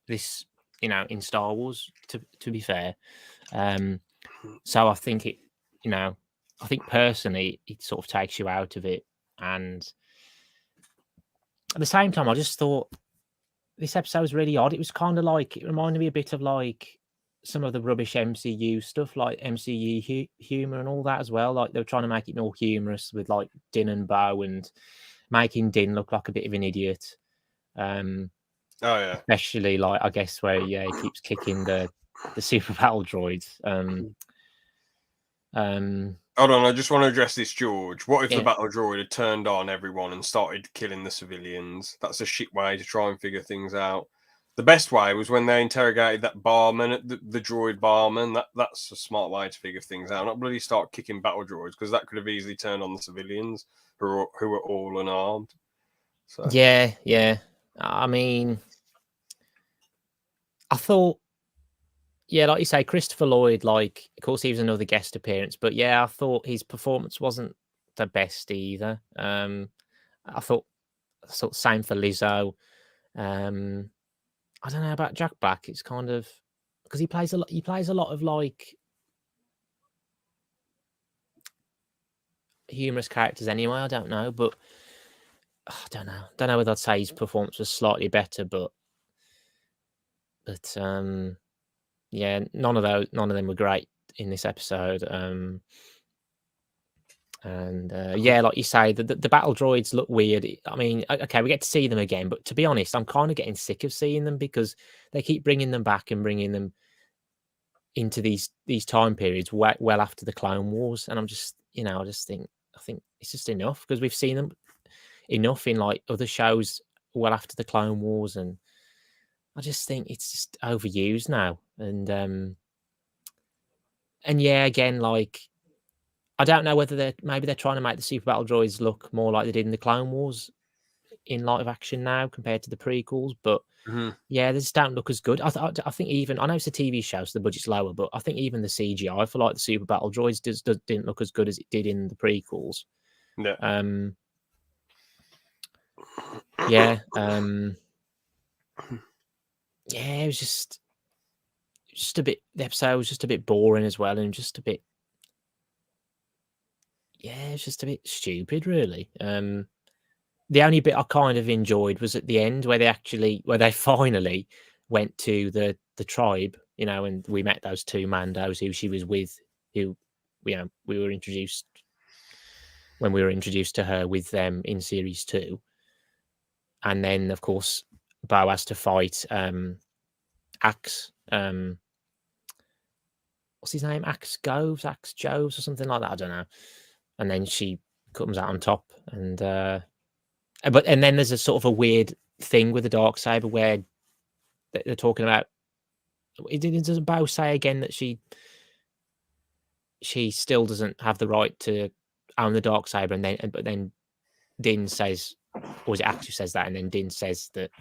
this, in Star Wars, to be fair. So I think I think personally it sort of takes you out of it. And at the same time, I just thought this episode was really odd. It was kind of like, it reminded me a bit of like some of the rubbish MCU stuff, like MCU humor and all that as well. Like they were trying to make it more humorous with like Din and Bo, and making Din look like a bit of an idiot. Especially like, I guess, where he keeps kicking the super battle droids. Hold on, I just want to address this, George. What if the battle droid had turned on everyone and started killing the civilians? That's a shit way to try and figure things out. The best way was when they interrogated that barman, the droid barman. That's a smart way to figure things out. Not really start kicking battle droids, because that could have easily turned on the civilians who are all unarmed. So. Yeah. I mean, I thought, like you say, Christopher Lloyd, like, of course, he was another guest appearance, but yeah, I thought his performance wasn't the best either. I thought same for Lizzo. I don't know about Jack Black. It's kind of, because he plays a lot of like humorous characters anyway. I don't know, but I don't know whether I'd say his performance was slightly better, but yeah, none of them were great in this episode. Yeah, like you say, the battle droids look weird. I mean, okay, we get to see them again, but to be honest, I'm kind of getting sick of seeing them, because they keep bringing them back and bringing them into these time periods well after the Clone Wars, and I'm just, I think it's just enough, because we've seen them enough in like other shows well after the Clone Wars, and I just think it's just overused now. And yeah, again, like, I don't know whether they're trying to make the super battle droids look more like they did in the Clone Wars in live action now compared to the prequels, but yeah, they just don't look as good. I think even, I know it's a TV show, so the budget's lower, but I think even the CGI for like the super battle droids didn't look as good as it did in the prequels. Yeah. Yeah. Yeah, it was just a bit. The episode was just a bit boring as well, and just a bit. Yeah, it's just a bit stupid, really. The only bit I kind of enjoyed was at the end, where they finally went to the tribe, and we met those two Mandos who she was with, who, we were introduced when we were introduced to her with them in series 2. And then, of course, Bo has to fight Axe. What's his name? Axe Joves or something like that. I don't know. And then she comes out on top, and then there's a sort of a weird thing with the Darksaber where they're talking about. Doesn't Bo say again that she still doesn't have the right to own the Darksaber, but then Din says or is it Axe who says that, and then Din says that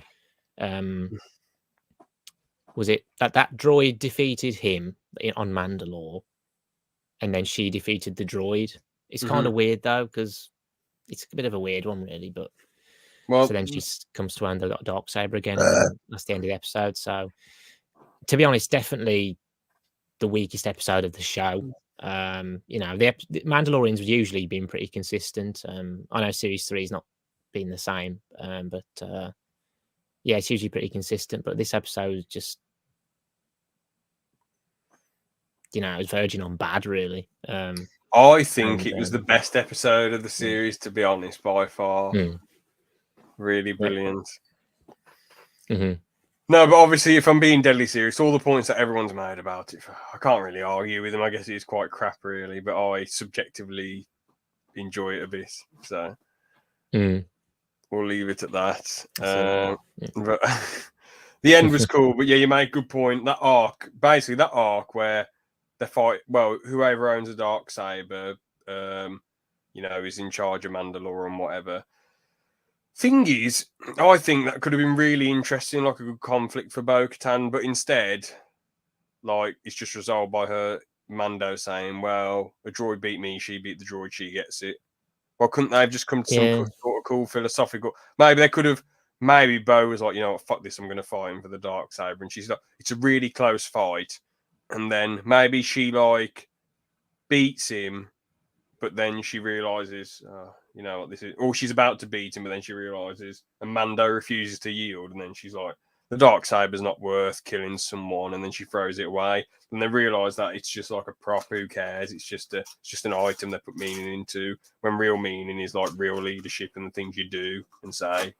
was it that droid defeated him on Mandalore, and then she defeated the droid? It's kind of weird though, because it's a bit of a weird one, really. But so then she comes to hand the Darksaber again, and then that's the end of the episode. So, to be honest, definitely the weakest episode of the show. The Mandalorian's usually been pretty consistent. I know Series 3 has not been the same, but it's usually pretty consistent. But this episode just, it was verging on bad, really. I think it was the best episode of the series, to be honest, by far. Really brilliant. No, but obviously, if I'm being deadly serious, all the points that everyone's made about it, I can't really argue with them. I guess it's quite crap, really, but I subjectively enjoy it a bit. So we'll leave it at that. But the end was cool. But yeah, you make a good point. That arc where they fight, whoever owns a Darksaber, is in charge of Mandalore and whatever. Thing is, I think that could have been really interesting, like a good conflict for Bo-Katan, but instead, it's just resolved by her Mando saying, well, a droid beat me, she beat the droid, she gets it. Well, couldn't they have just come to some sort of cool philosophical... Maybe they could have... Maybe Bo was like, fuck this, I'm going to fight him for the Darksaber. And she's like, it's a really close fight. And then maybe she, beats him, but then she realizes... what this is, or she's about to beat him, but then she realizes, and Mando refuses to yield, and then she's like, the Darksaber's not worth killing someone, and then she throws it away. And they realize that it's just like a prop, who cares? It's just an item they put meaning into, when real meaning is like real leadership and the things you do and say,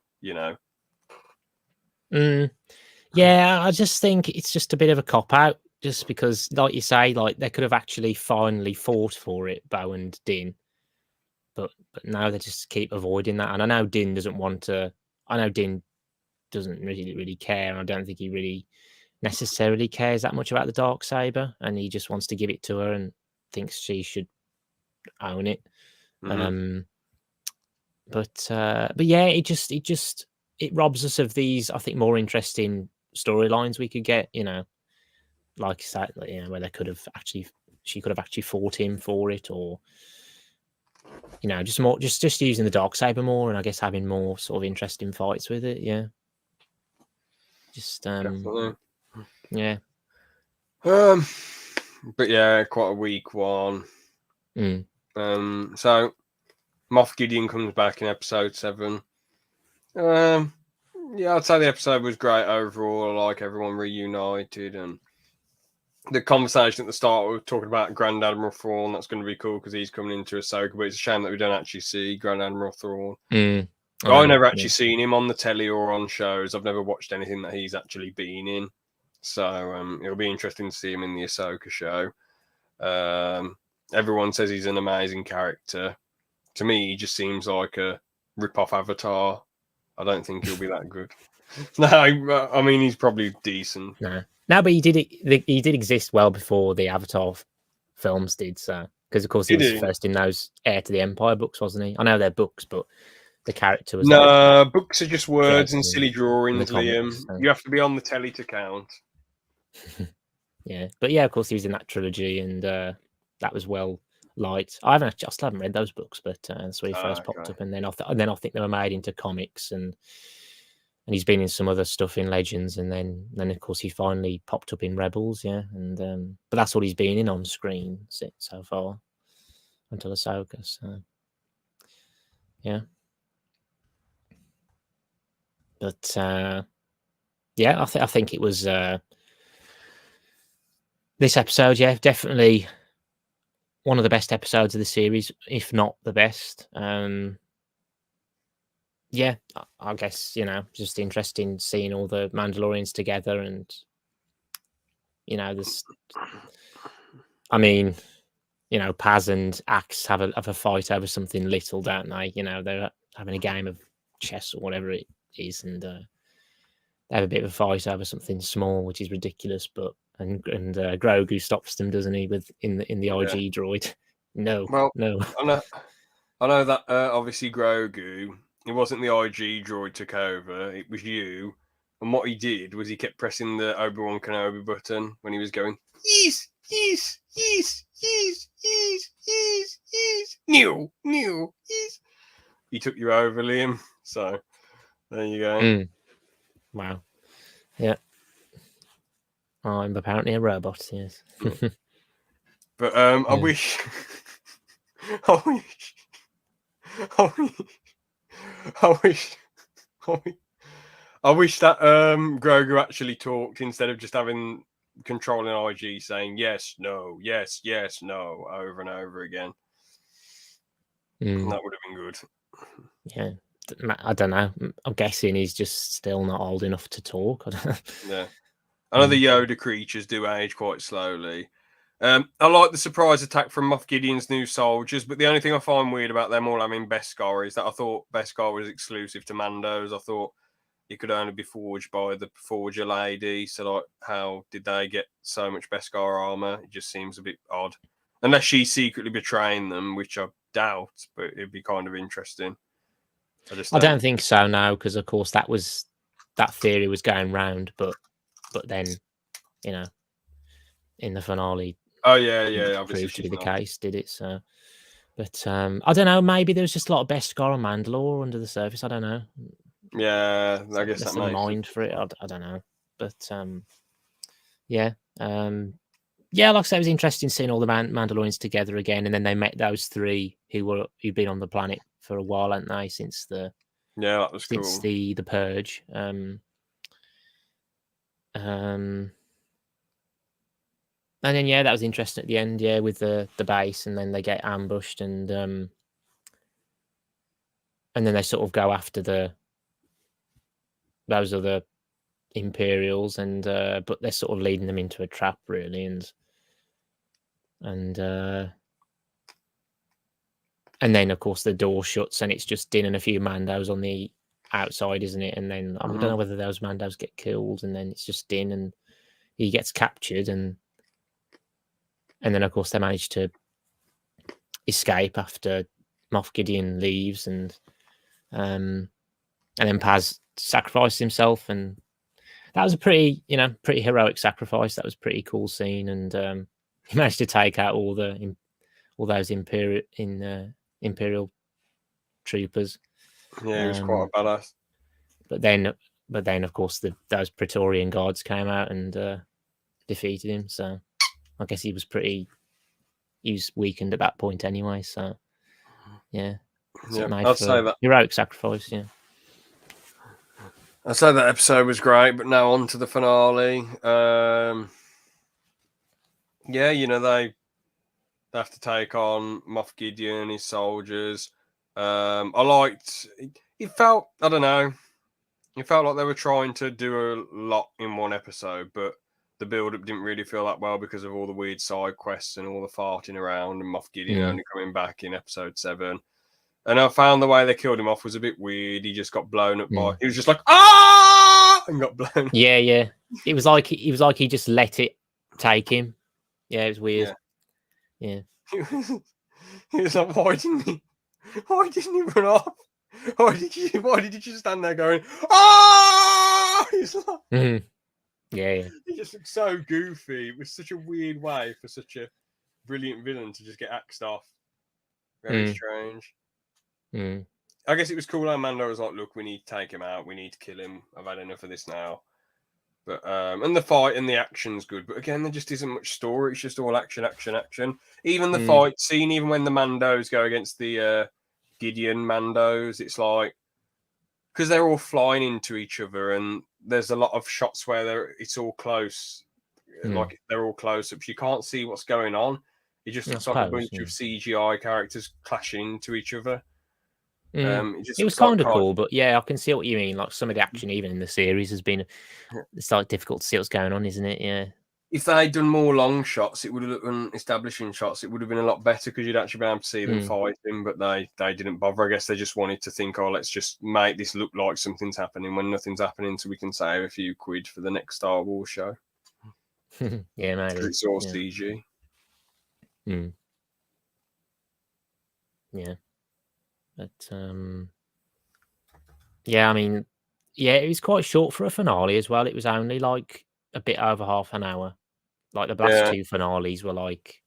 Yeah, I just think it's just a bit of a cop out, just because, like you say, they could have actually finally fought for it, Bo and Din. But now they just keep avoiding that. And I know Din doesn't want to... I know Din doesn't really care, and I don't think he really necessarily cares that much about the Darksaber, and he just wants to give it to her and thinks she should own it. But yeah, it robs us of these, I think, more interesting storylines we could get, like you said, where she could have actually fought him for it, or just using the Darksaber more, and I guess having more sort of interesting fights with it. Yeah. Just definitely. Yeah. But yeah, quite a weak one. So Moff Gideon comes back in episode 7. I'd say the episode was great overall. I like everyone reunited, and the conversation at the start, we were talking about Grand Admiral Thrawn. That's going to be cool because he's coming into Ahsoka, but it's a shame that we don't actually see Grand Admiral Thrawn. I've never actually seen him on the telly or on shows. I've never watched anything that he's actually been in. So it'll be interesting to see him in the Ahsoka show. Everyone says he's an amazing character. To me, he just seems like a rip-off Avatar. I don't think he'll be that good. No, I mean, he's probably decent. No, but he did exist well before the Avatar films did. So, because of course he was first in those Heir to the Empire books, wasn't he? I know they're books, but the character was books are just words and silly drawings, Liam. So. You have to be on the telly to count. Yeah, but yeah, of course he was in that trilogy, and that was well liked. I still haven't read those books, but that's where he first popped up, and then I think they were made into comics, and he's been in some other stuff in Legends, and then of course he finally popped up in Rebels, and but that's all he's been in on screen so far until Ahsoka. So yeah, but yeah, I think it was this episode. Yeah, definitely one of the best episodes of the series, if not the best. Yeah, I guess, just interesting seeing all the Mandalorians together, and there's, I mean, Paz and Axe have a fight over something little, don't they? They're having a game of chess or whatever it is, and they have a bit of a fight over something small, which is ridiculous. But and Grogu stops them, doesn't he? In the IG droid. No. I know that obviously Grogu. It wasn't the IG droid took over. It was you. And what he did was he kept pressing the Obi-Wan Kenobi button when he was going, yes, yes, yes, yes, yes, yes, yes, new, yes. He took you over, Liam. So there you go. Wow. Yeah. I'm apparently a robot, yes. But I wish I wish that Grogu actually talked instead of just having controlling IG saying yes, no, yes, yes, no over and over again. That would have been good. Yeah. I don't know. I'm guessing he's just still not old enough to talk. Yeah. I know the Yoda creatures do age quite slowly. I like the surprise attack from Moff Gideon's new soldiers, but the only thing I find weird about them all having Beskar is that I thought Beskar was exclusive to Mandos. I thought it could only be forged by the forger lady. So, like, how did they get so much Beskar armor? It just seems a bit odd. Unless she's secretly betraying them, which I doubt, but it'd be kind of interesting. I don't think so now, because of course that theory was going round, but then, you know, in the finale, obviously proved to be the case, did it? So, but I don't know. Maybe there was just a lot of Beskar and Mandalore under the surface. I don't know. Yeah, I guess that's that makes mind for it. I don't know, but yeah, yeah. Like I said, it was interesting seeing all the Mandalorians together again, and then they met those three who'd been on the planet for a while, hadn't they? Since that was cool. Since the purge. And then that was interesting at the end, with the base, and then they get ambushed, and then they sort of go after those other Imperials, and but they're sort of leading them into a trap, really, and then of course the door shuts, and it's just Din and a few Mandos on the outside, isn't it? And then I don't know whether those Mandos get killed, and then it's just Din, and he gets captured, and then of course they manage to escape after Moff Gideon leaves, and then Paz sacrificed himself, and that was a pretty heroic sacrifice. That was a pretty cool scene, and he managed to take out all those Imperial troopers. Yeah, he was quite a badass. But then, of course, those Praetorian guards came out and defeated him. So I guess he was weakened at that point anyway. So yeah, I'd say that heroic sacrifice. Yeah, I'd say that episode was great. But now on to the finale. Yeah, they have to take on Moff Gideon and his soldiers. I liked. It felt, I don't know. It felt like they were trying to do a lot in one episode, but the build-up didn't really feel that well because of all the weird side quests and all the farting around, and Moff Gideon only coming back in episode 7. And I found the way they killed him off was a bit weird. He just got blown up by. He was just like, ah, and got blown. Yeah. It was like he just let it take him. Yeah, it was weird. Yeah. He was like, why didn't he run off? Why did you just stand there going, ah? He's like, yeah. He just looked so goofy. It was such a weird way for such a brilliant villain to just get axed off. Very strange. I guess it was cool. Mando was like, look, we need to take him out. We need to kill him. I've had enough of this now. But and the fight and the action's good. But again, there just isn't much story. It's just all action. Even the fight scene, even when the Mandos go against the Gideon Mandos, it's like, because they're all flying into each other, and there's a lot of shots where it's all close, like they're all close ups. You can't see what's going on. It just looks like a bunch of CGI characters clashing into each other. It was kind of cool, but I can see what you mean. Like some of the action, even in the series, has been it's like difficult to see what's going on, isn't it? Yeah. If they'd done more long shots, it would have been establishing shots. It would have been a lot better because you'd actually been able to see them fighting. But they didn't bother. I guess they just wanted to think, oh, let's just make this look like something's happening when nothing's happening, so we can save a few quid for the next Star Wars show. Yeah, maybe it's all CG. Yeah, but Yeah, I mean, yeah, it was quite short for a finale as well. It was only like a bit over half an hour. Like the last Yeah. two finales were like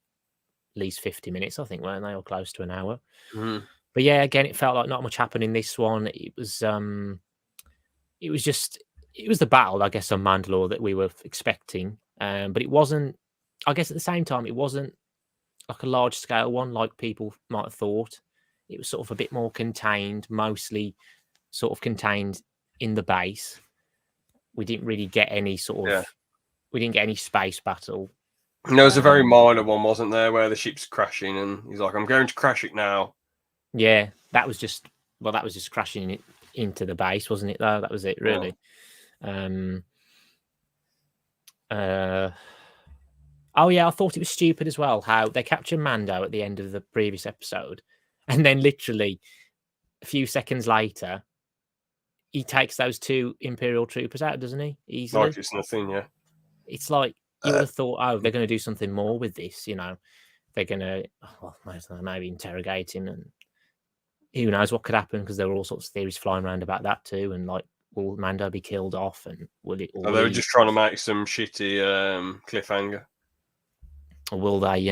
at least 50 minutes, I think, weren't they? Or close to an hour. Mhm. But yeah, again, it felt like not much happened in this one. It was just it was the battle, I guess, on Mandalore that we were expecting. But it wasn't, I guess at the same time, it wasn't like a large scale one like people might have thought. It was sort of a bit more contained, mostly sort of contained in the base. We didn't really get any sort Yeah. of we didn't get any space battle. There was a very minor one, wasn't there, where the ship's crashing and he's like, I'm going to crash it now. Yeah, that was just crashing it into the base, wasn't it? Though that was it, really. Oh yeah, I thought it was stupid as well how they captured Mando at the end of the previous episode, and then literally a few seconds later, he takes those two Imperial troopers out, doesn't he? Easily. Like it's nothing, yeah. It's like you would have thought, oh, they're going to do something more with this, They're going to, well, maybe interrogate him, and who knows what could happen, because there were all sorts of theories flying around about that too, and like, will Mando be killed off, and will it? They were just trying to make some shitty cliffhanger. Or will they,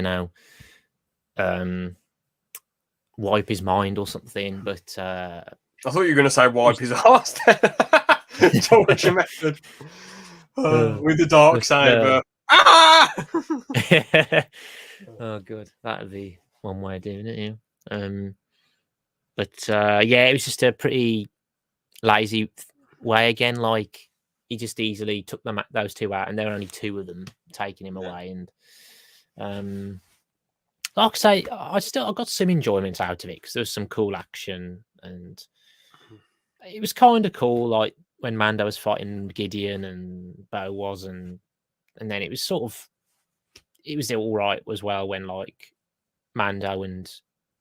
wipe his mind or something? But I thought you were going to say wipe his ass. Torture method with the dark saber. Oh, good. That'd be one way of doing it. Yeah. But yeah, it was just a pretty lazy way again. Like he just easily took those two out, and there were only two of them taking him away. And like I say, I got some enjoyment out of it because there was some cool action, and it was kind of cool. Like when Mando was fighting Gideon and Bo was, and then it was sort of it was all right as well when like Mando and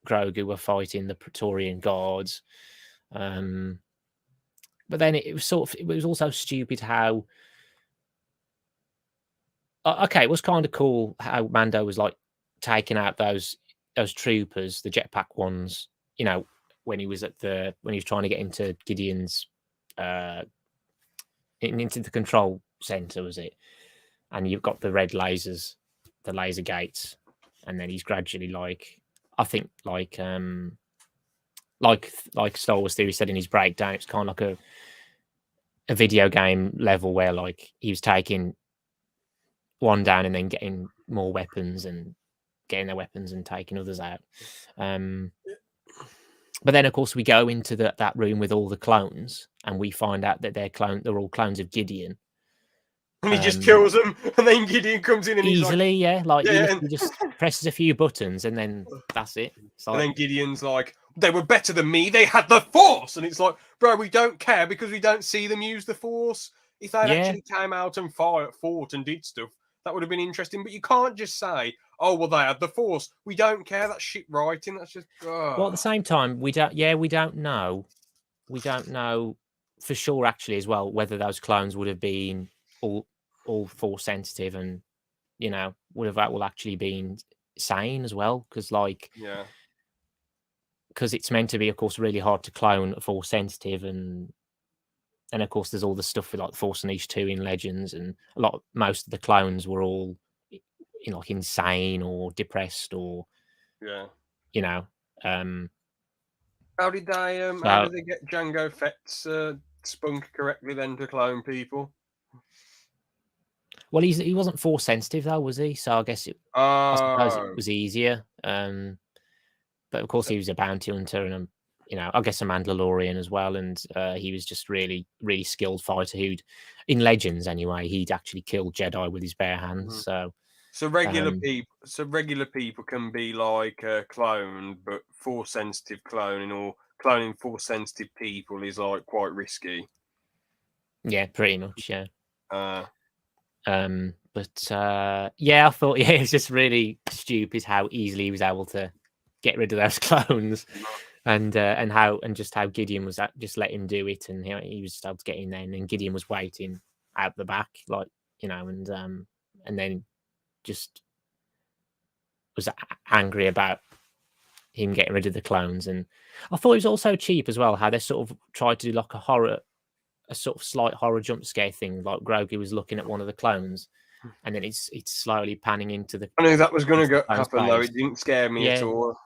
Grogu were fighting the Praetorian guards. But then it was it was also stupid how okay, it was kind of cool how Mando was like taking out those troopers, the jetpack ones, when he was trying to get into Gideon's into the control center, was it? And you've got the red lasers, the laser gates, and then he's gradually I think like Star Wars Theory said in his breakdown, it's kind of like a video game level where like he was taking one down and then getting more weapons and getting their weapons and taking others out. But then of course we go into that room with all the clones, and we find out that they're all clones of Gideon. And he just kills them, and then Gideon comes in and easily, he's like, he just presses a few buttons, and then that's it. And then Gideon's like, they were better than me, they had the Force! And it's like, bro, we don't care because we don't see them use the Force. If they actually came out and fought and did stuff, that would have been interesting. But you can't just say, oh, well, they had the Force. We don't care. That's shit writing. That's just... Well, at the same time, we don't know. We don't know for sure, actually, as well, whether those clones would have been all Force sensitive, and would have all actually been sane as well, because because it's meant to be, of course, really hard to clone a Force sensitive, and of course there's all the stuff with like Force Unleashed 2 in Legends, and most of the clones were all like insane or depressed, or how did they get Jango Fett's spunk correctly then to clone people? Well, he wasn't Force sensitive though, was he? So I guess I suppose it was easier. But of course he was a bounty hunter, and I guess a Mandalorian as well, and he was just really, really skilled fighter who'd, in Legends anyway, he'd actually killed Jedi with his bare hands. So regular people can be like cloned, but Force sensitive cloning or cloning Force sensitive people is like quite risky. Yeah, pretty much. Yeah. But yeah, I thought it was just really stupid how easily he was able to get rid of those clones, and just how Gideon was just let him do it, and he was able to get in there, and Gideon was waiting out the back, and then just was angry about him getting rid of the clones. And I thought it was also cheap as well, how they sort of tried to do like a sort of slight horror jump scare thing, like Grogu was looking at one of the clones, and then it's slowly panning into the. I knew that was going to happen though. Face. It didn't scare me at all.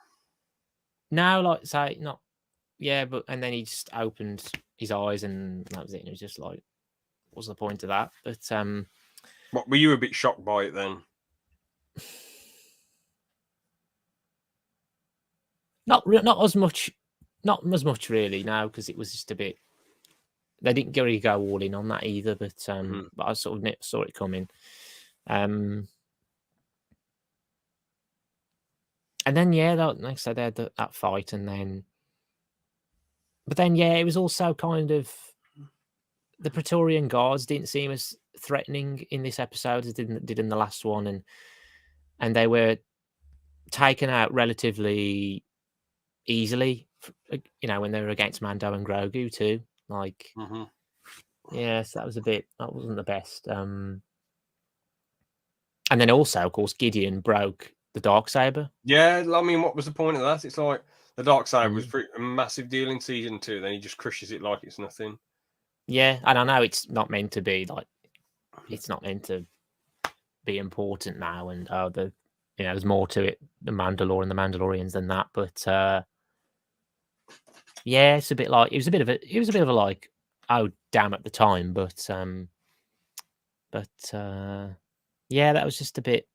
No, like say not. Yeah, but and then he just opened his eyes and that was it. And it was just like, what's the point of that? But what, were you a bit shocked by it then? Not as much really. No, because it was just a bit. They didn't really go all in on that either, but but I sort of saw it coming. And then like I said, they had that fight, and then. But then, it was also kind of the Praetorian Guards didn't seem as threatening in this episode as did in the last one, and they were taken out relatively easily. You know, when they were against Mando and Grogu too. Like, yes, that wasn't the best. And then also, of course, Gideon broke the Darksaber. Yeah, I mean, what was the point of that? It's like the Darksaber was a massive deal in season 2. Then he just crushes it like it's nothing. Yeah, and I know it's not meant to be like, it's not meant to be important now, and there's more to it, the Mandalore and the Mandalorians than that. But it's a bit like it was a bit of a like, oh damn at the time, but that was just a bit.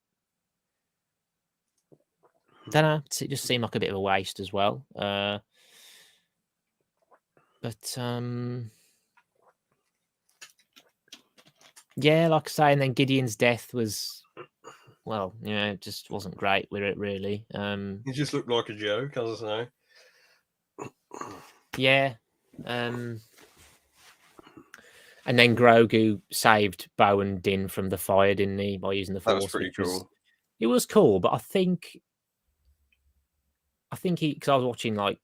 Don't know. It just seemed like a bit of a waste as well. But like I say, and then Gideon's death was, well, it just wasn't great with it really. He just looked like a joke, as I say. Yeah. And then Grogu saved Bo and Din from the fire, didn't he, by using the Force? That was pretty cool. It was cool, but I think because I was watching like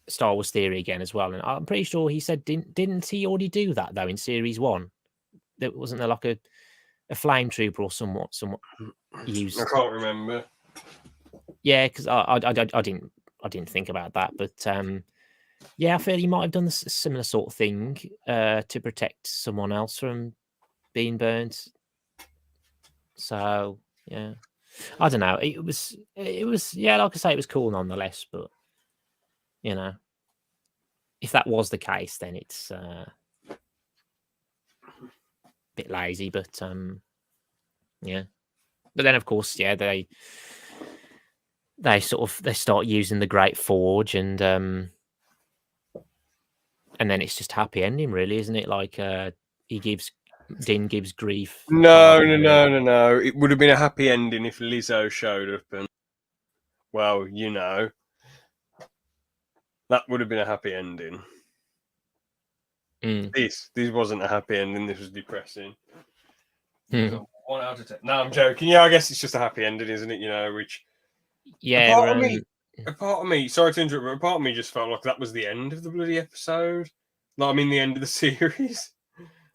Star Wars Theory again as well, and I'm pretty sure he said didn't he already do that though in Series 1? There wasn't there like a flame trooper or somewhat used. I can't remember. Yeah, because I didn't think about that, but I feel he might have done a similar sort of thing to protect someone else from being burnt. So yeah, I don't know. It was like I say, it was cool nonetheless. But if that was the case, then it's a bit lazy. But yeah. But then of course, they start using the Great Forge, and then it's just happy ending, really, isn't it? Like Din gives grief. No. It would have been a happy ending if Lizzo showed up, and that would have been a happy ending. This wasn't a happy ending. This was depressing. 1 out of 10. No, I'm joking. Yeah, I guess it's just a happy ending, isn't it? Which a part of me, sorry to interrupt, but a part of me just felt like that was the end of the bloody episode. Like, I mean, the end of the series.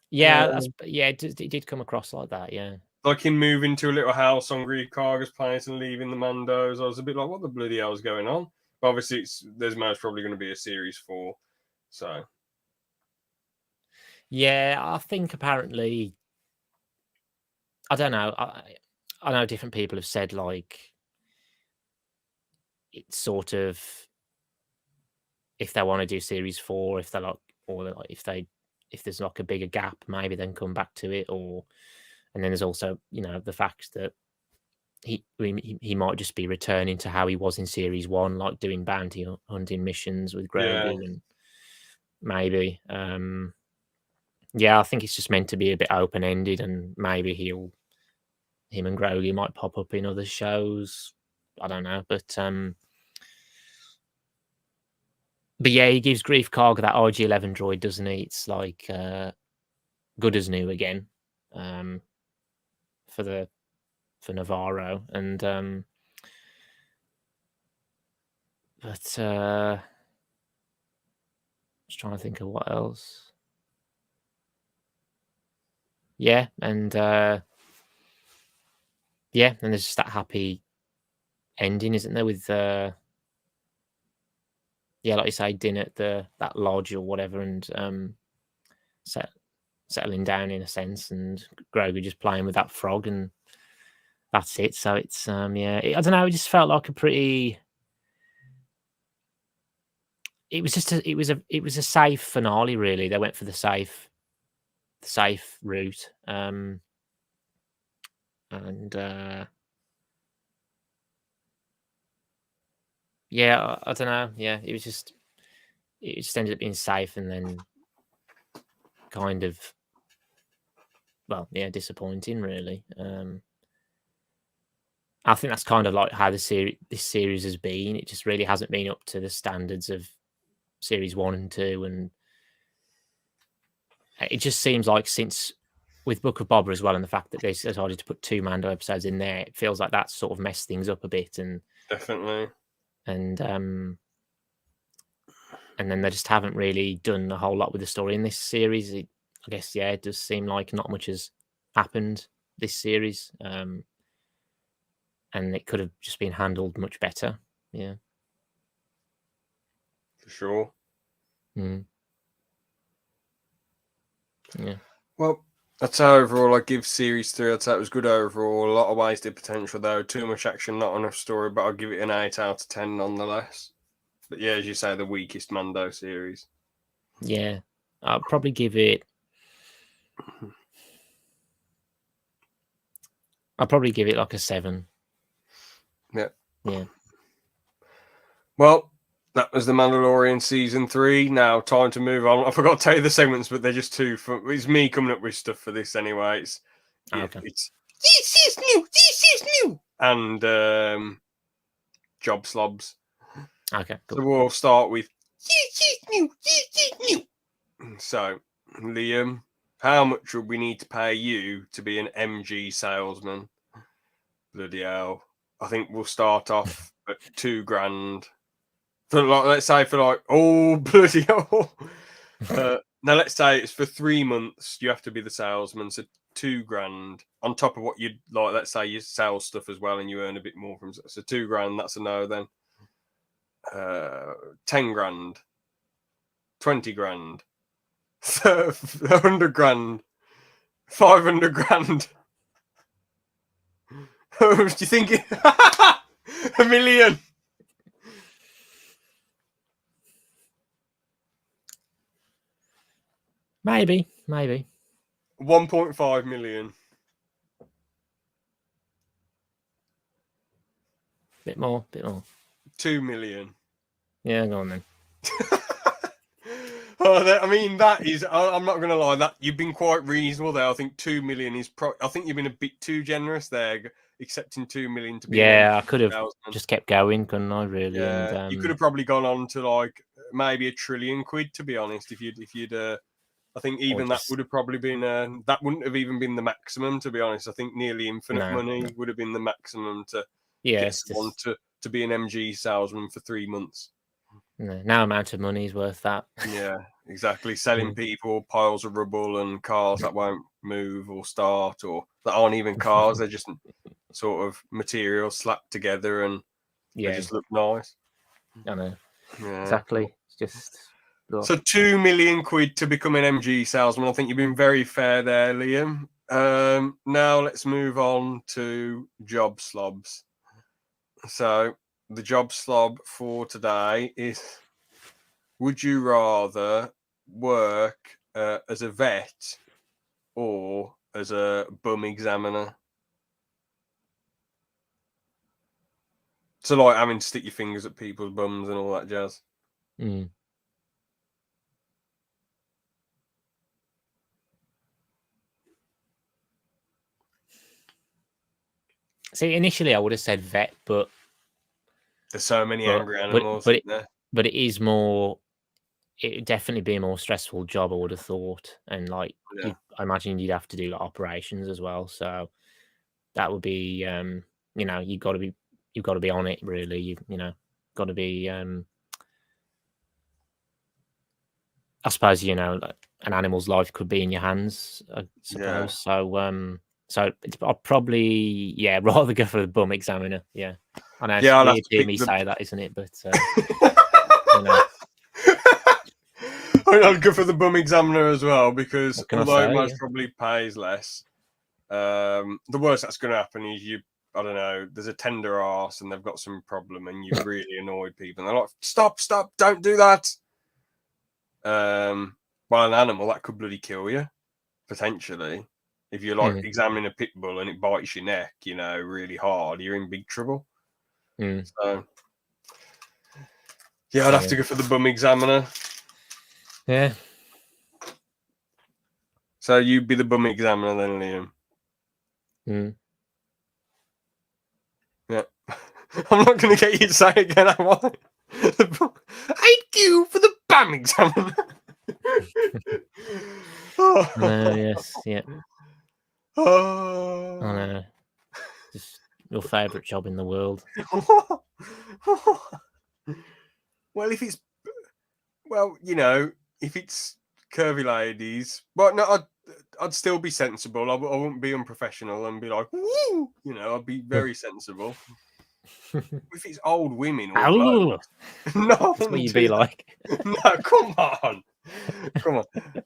Yeah, it did come across like that. Yeah, like him moving to a little house on Greed Karga's planet and leaving the Mandos. I was a bit like, what the bloody hell is going on? But obviously, there's most probably going to be a series 4. So, yeah, I think apparently, I don't know. I know different people have said like it's sort of, if they want to do series 4, if they're like, or like if there's like a bigger gap, maybe then come back to it, and then there's also the fact that he might just be returning to how he was in series 1, like doing bounty hunting missions with Grogu, and maybe I think it's just meant to be a bit open ended, and maybe him and Grogu might pop up in other shows. I don't know, but yeah, he gives Grief Karga that RG-11 droid, doesn't he? It's like good as new again for Navarro, and but I was trying to think of what else. Yeah, and and there's just that happy ending, isn't there? With like you say, Din at that lodge or whatever, and settling down in a sense, and Grogu just playing with that frog, and that's it. So it's I don't know. It just felt like a pretty. It was just it was a safe finale, really. They went for the safe route, and yeah, I don't know. Yeah, it just ended up being safe, and then kind of, well, yeah, disappointing, really. I think that's kind of like how this series has been. It just really hasn't been up to the standards of series 1 and 2, and it just seems like since with Book of Boba as well, and the fact that they decided to put 2 Mando episodes in there, it feels like that's sort of messed things up a bit, and definitely, and then they just haven't really done a whole lot with the story in this series. I guess, yeah, it does seem like not much has happened this series, and it could have just been handled much better. Yeah, for sure. Yeah. Well, that's how overall I give series 3. I'd say it was good overall. A lot of wasted potential though. Too much action, not enough story. But I'll give it an 8 out of 10 nonetheless. But yeah, as you say, the weakest Mando series. Yeah, I'll probably give it. I'll probably give it like a 7. Yeah. Yeah. Well, that was the Mandalorian season 3. Now, time to move on. I forgot to tell you the segments, but they're just 2. It's me coming up with stuff for this anyway. It's Okay. It's this is new. This is new. And job slobs. Okay. Cool. So we'll start with this is new. This is new. So, Liam, how much would we need to pay you to be an MG salesman? Bloody hell. I think we'll start off at $2,000. For like, let's say for like, oh, bloody hell. Now, let's say it's for 3 months. You have to be the salesman. So $2,000 on top of what you'd like. Let's say you sell stuff as well and you earn a bit more from. So $2,000, that's a no then. 10 grand, 20 grand, 100 grand, 500 grand. Do you think $1 million? Maybe. 1.5 million. Bit more. 2 million. Yeah, go on then. I mean, that is. I'm not going to lie. That you've been quite reasonable there. I think 2 million is. I think you've been a bit too generous there, accepting 2 million to be. Yeah, I could have just kept going, couldn't I? Really? Yeah, and you could have probably gone on to like maybe $1 trillion, to be honest. If you'd. I think even that would have probably been. That wouldn't have even been the maximum, to be honest. I think nearly infinite money would have been the maximum to get someone to be an MG salesman for 3 months. No amount of money is worth that. Yeah, exactly. Selling people piles of rubble and cars that won't move or start, or that aren't even cars. They're just sort of materials slapped together and they just look nice. I know. Yeah. Exactly. It's just. So £2 million to become an MG salesman. I think you've been very fair there, Liam. Now let's move on to job slobs. So the job slob for today is: would you rather work as a vet or as a bum examiner? So like having to stick your fingers at people's bums and all that jazz. See, initially I would have said vet, but there's so many angry animals. But it is more. It would definitely be a more stressful job, I would have thought, and like I imagine you'd have to do like operations as well. So that would be, you've got to be on it really. You've got to be. I suppose an animal's life could be in your hands. I suppose so. So I'd probably rather go for the bum examiner. Yeah. I know it's Yeah, I'll have weird to to hear pick me the- say that, isn't it? But you know, I'll go for the bum examiner as well, because What can I although it say, most yeah. probably pays less, the worst that's going to happen is I don't know, there's a tender arse and they've got some problem and you've really annoyed people and they're like, stop, don't do that. While an animal, that could bloody kill you, potentially. If you're like examining a pit bull and it bites your neck, really hard, you're in big trouble. So, yeah, I'd have to go for the bum examiner. Yeah. So you'd be the bum examiner then, Liam. Yeah. I'm not going to get you to say it again, am I? I'd go for the bum examiner. Yes, yeah. Oh. I know. Just your favourite job in the world. Well, if it's curvy ladies, but no, I'd still be sensible. I wouldn't be unprofessional and be like, woo, I'd be very sensible. If it's old women or blokes, no, that's what you'd be like. No, come on.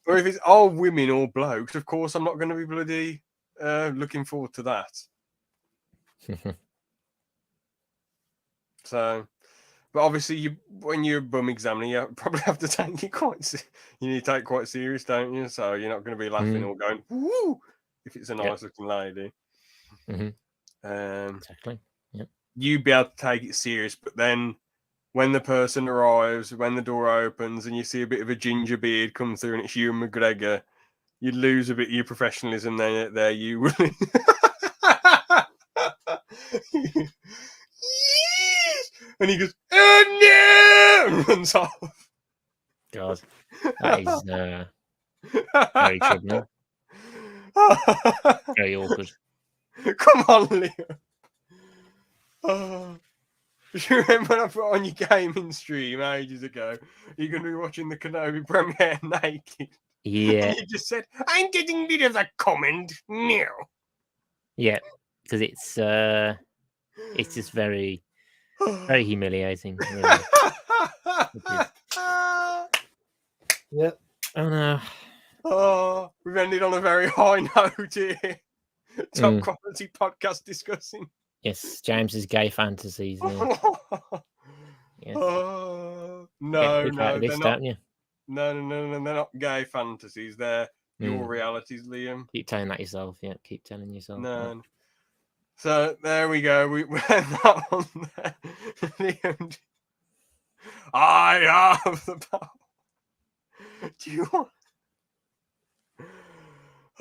Or if it's old women or blokes, of course, I'm not going to be bloody looking forward to that. So, but obviously, when you're a bum examiner, you probably have to take it you need to take it quite serious, don't you? So you're not going to be laughing or going, woo, if it's a nice looking lady. Exactly. Yep. You'd be able to take it serious, but then when the person arrives, when the door opens and you see a bit of a ginger beard come through and it's Ewan McGregor, you'd lose a bit of your professionalism there, you will. And he goes, oh no, and runs off. God, that is very troubling. Very awkward. Come on, Leo. Oh. Do you remember when I put on your gaming stream ages ago? You're going to be watching the Kenobi premiere naked. Yeah. And you just said, I'm getting rid of that comment now. Yeah, because it's just very, very humiliating. Really. Yep. Oh no. Oh, we've ended on a very high note here. Top quality podcast discussing. Yes, James's gay fantasies. Yes. Oh, No, they're this, not. don't you? No, they're not gay fantasies. They're your realities, Liam. Keep telling that yourself. Yeah, keep telling yourself. No. Yeah. So there we go. We went that one there. Liam, I have the power. Do you want?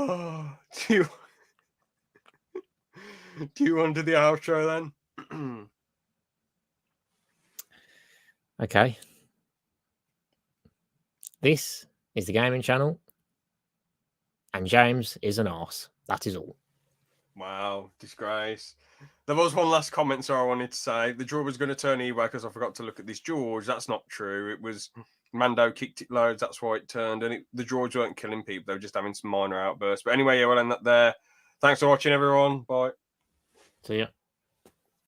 Oh, do you want to do the outro then? Okay. This is the gaming channel, and James is an arse. That is all. Wow, disgrace. There was one last comment, so I wanted to say the draw was going to turn anyway because I forgot to look at this George. That's not true. It was Mando kicked it loads. That's why it turned. And the George weren't killing people. They were just having some minor outbursts. But anyway, yeah, we'll end that there. Thanks for watching, everyone. Bye. See ya.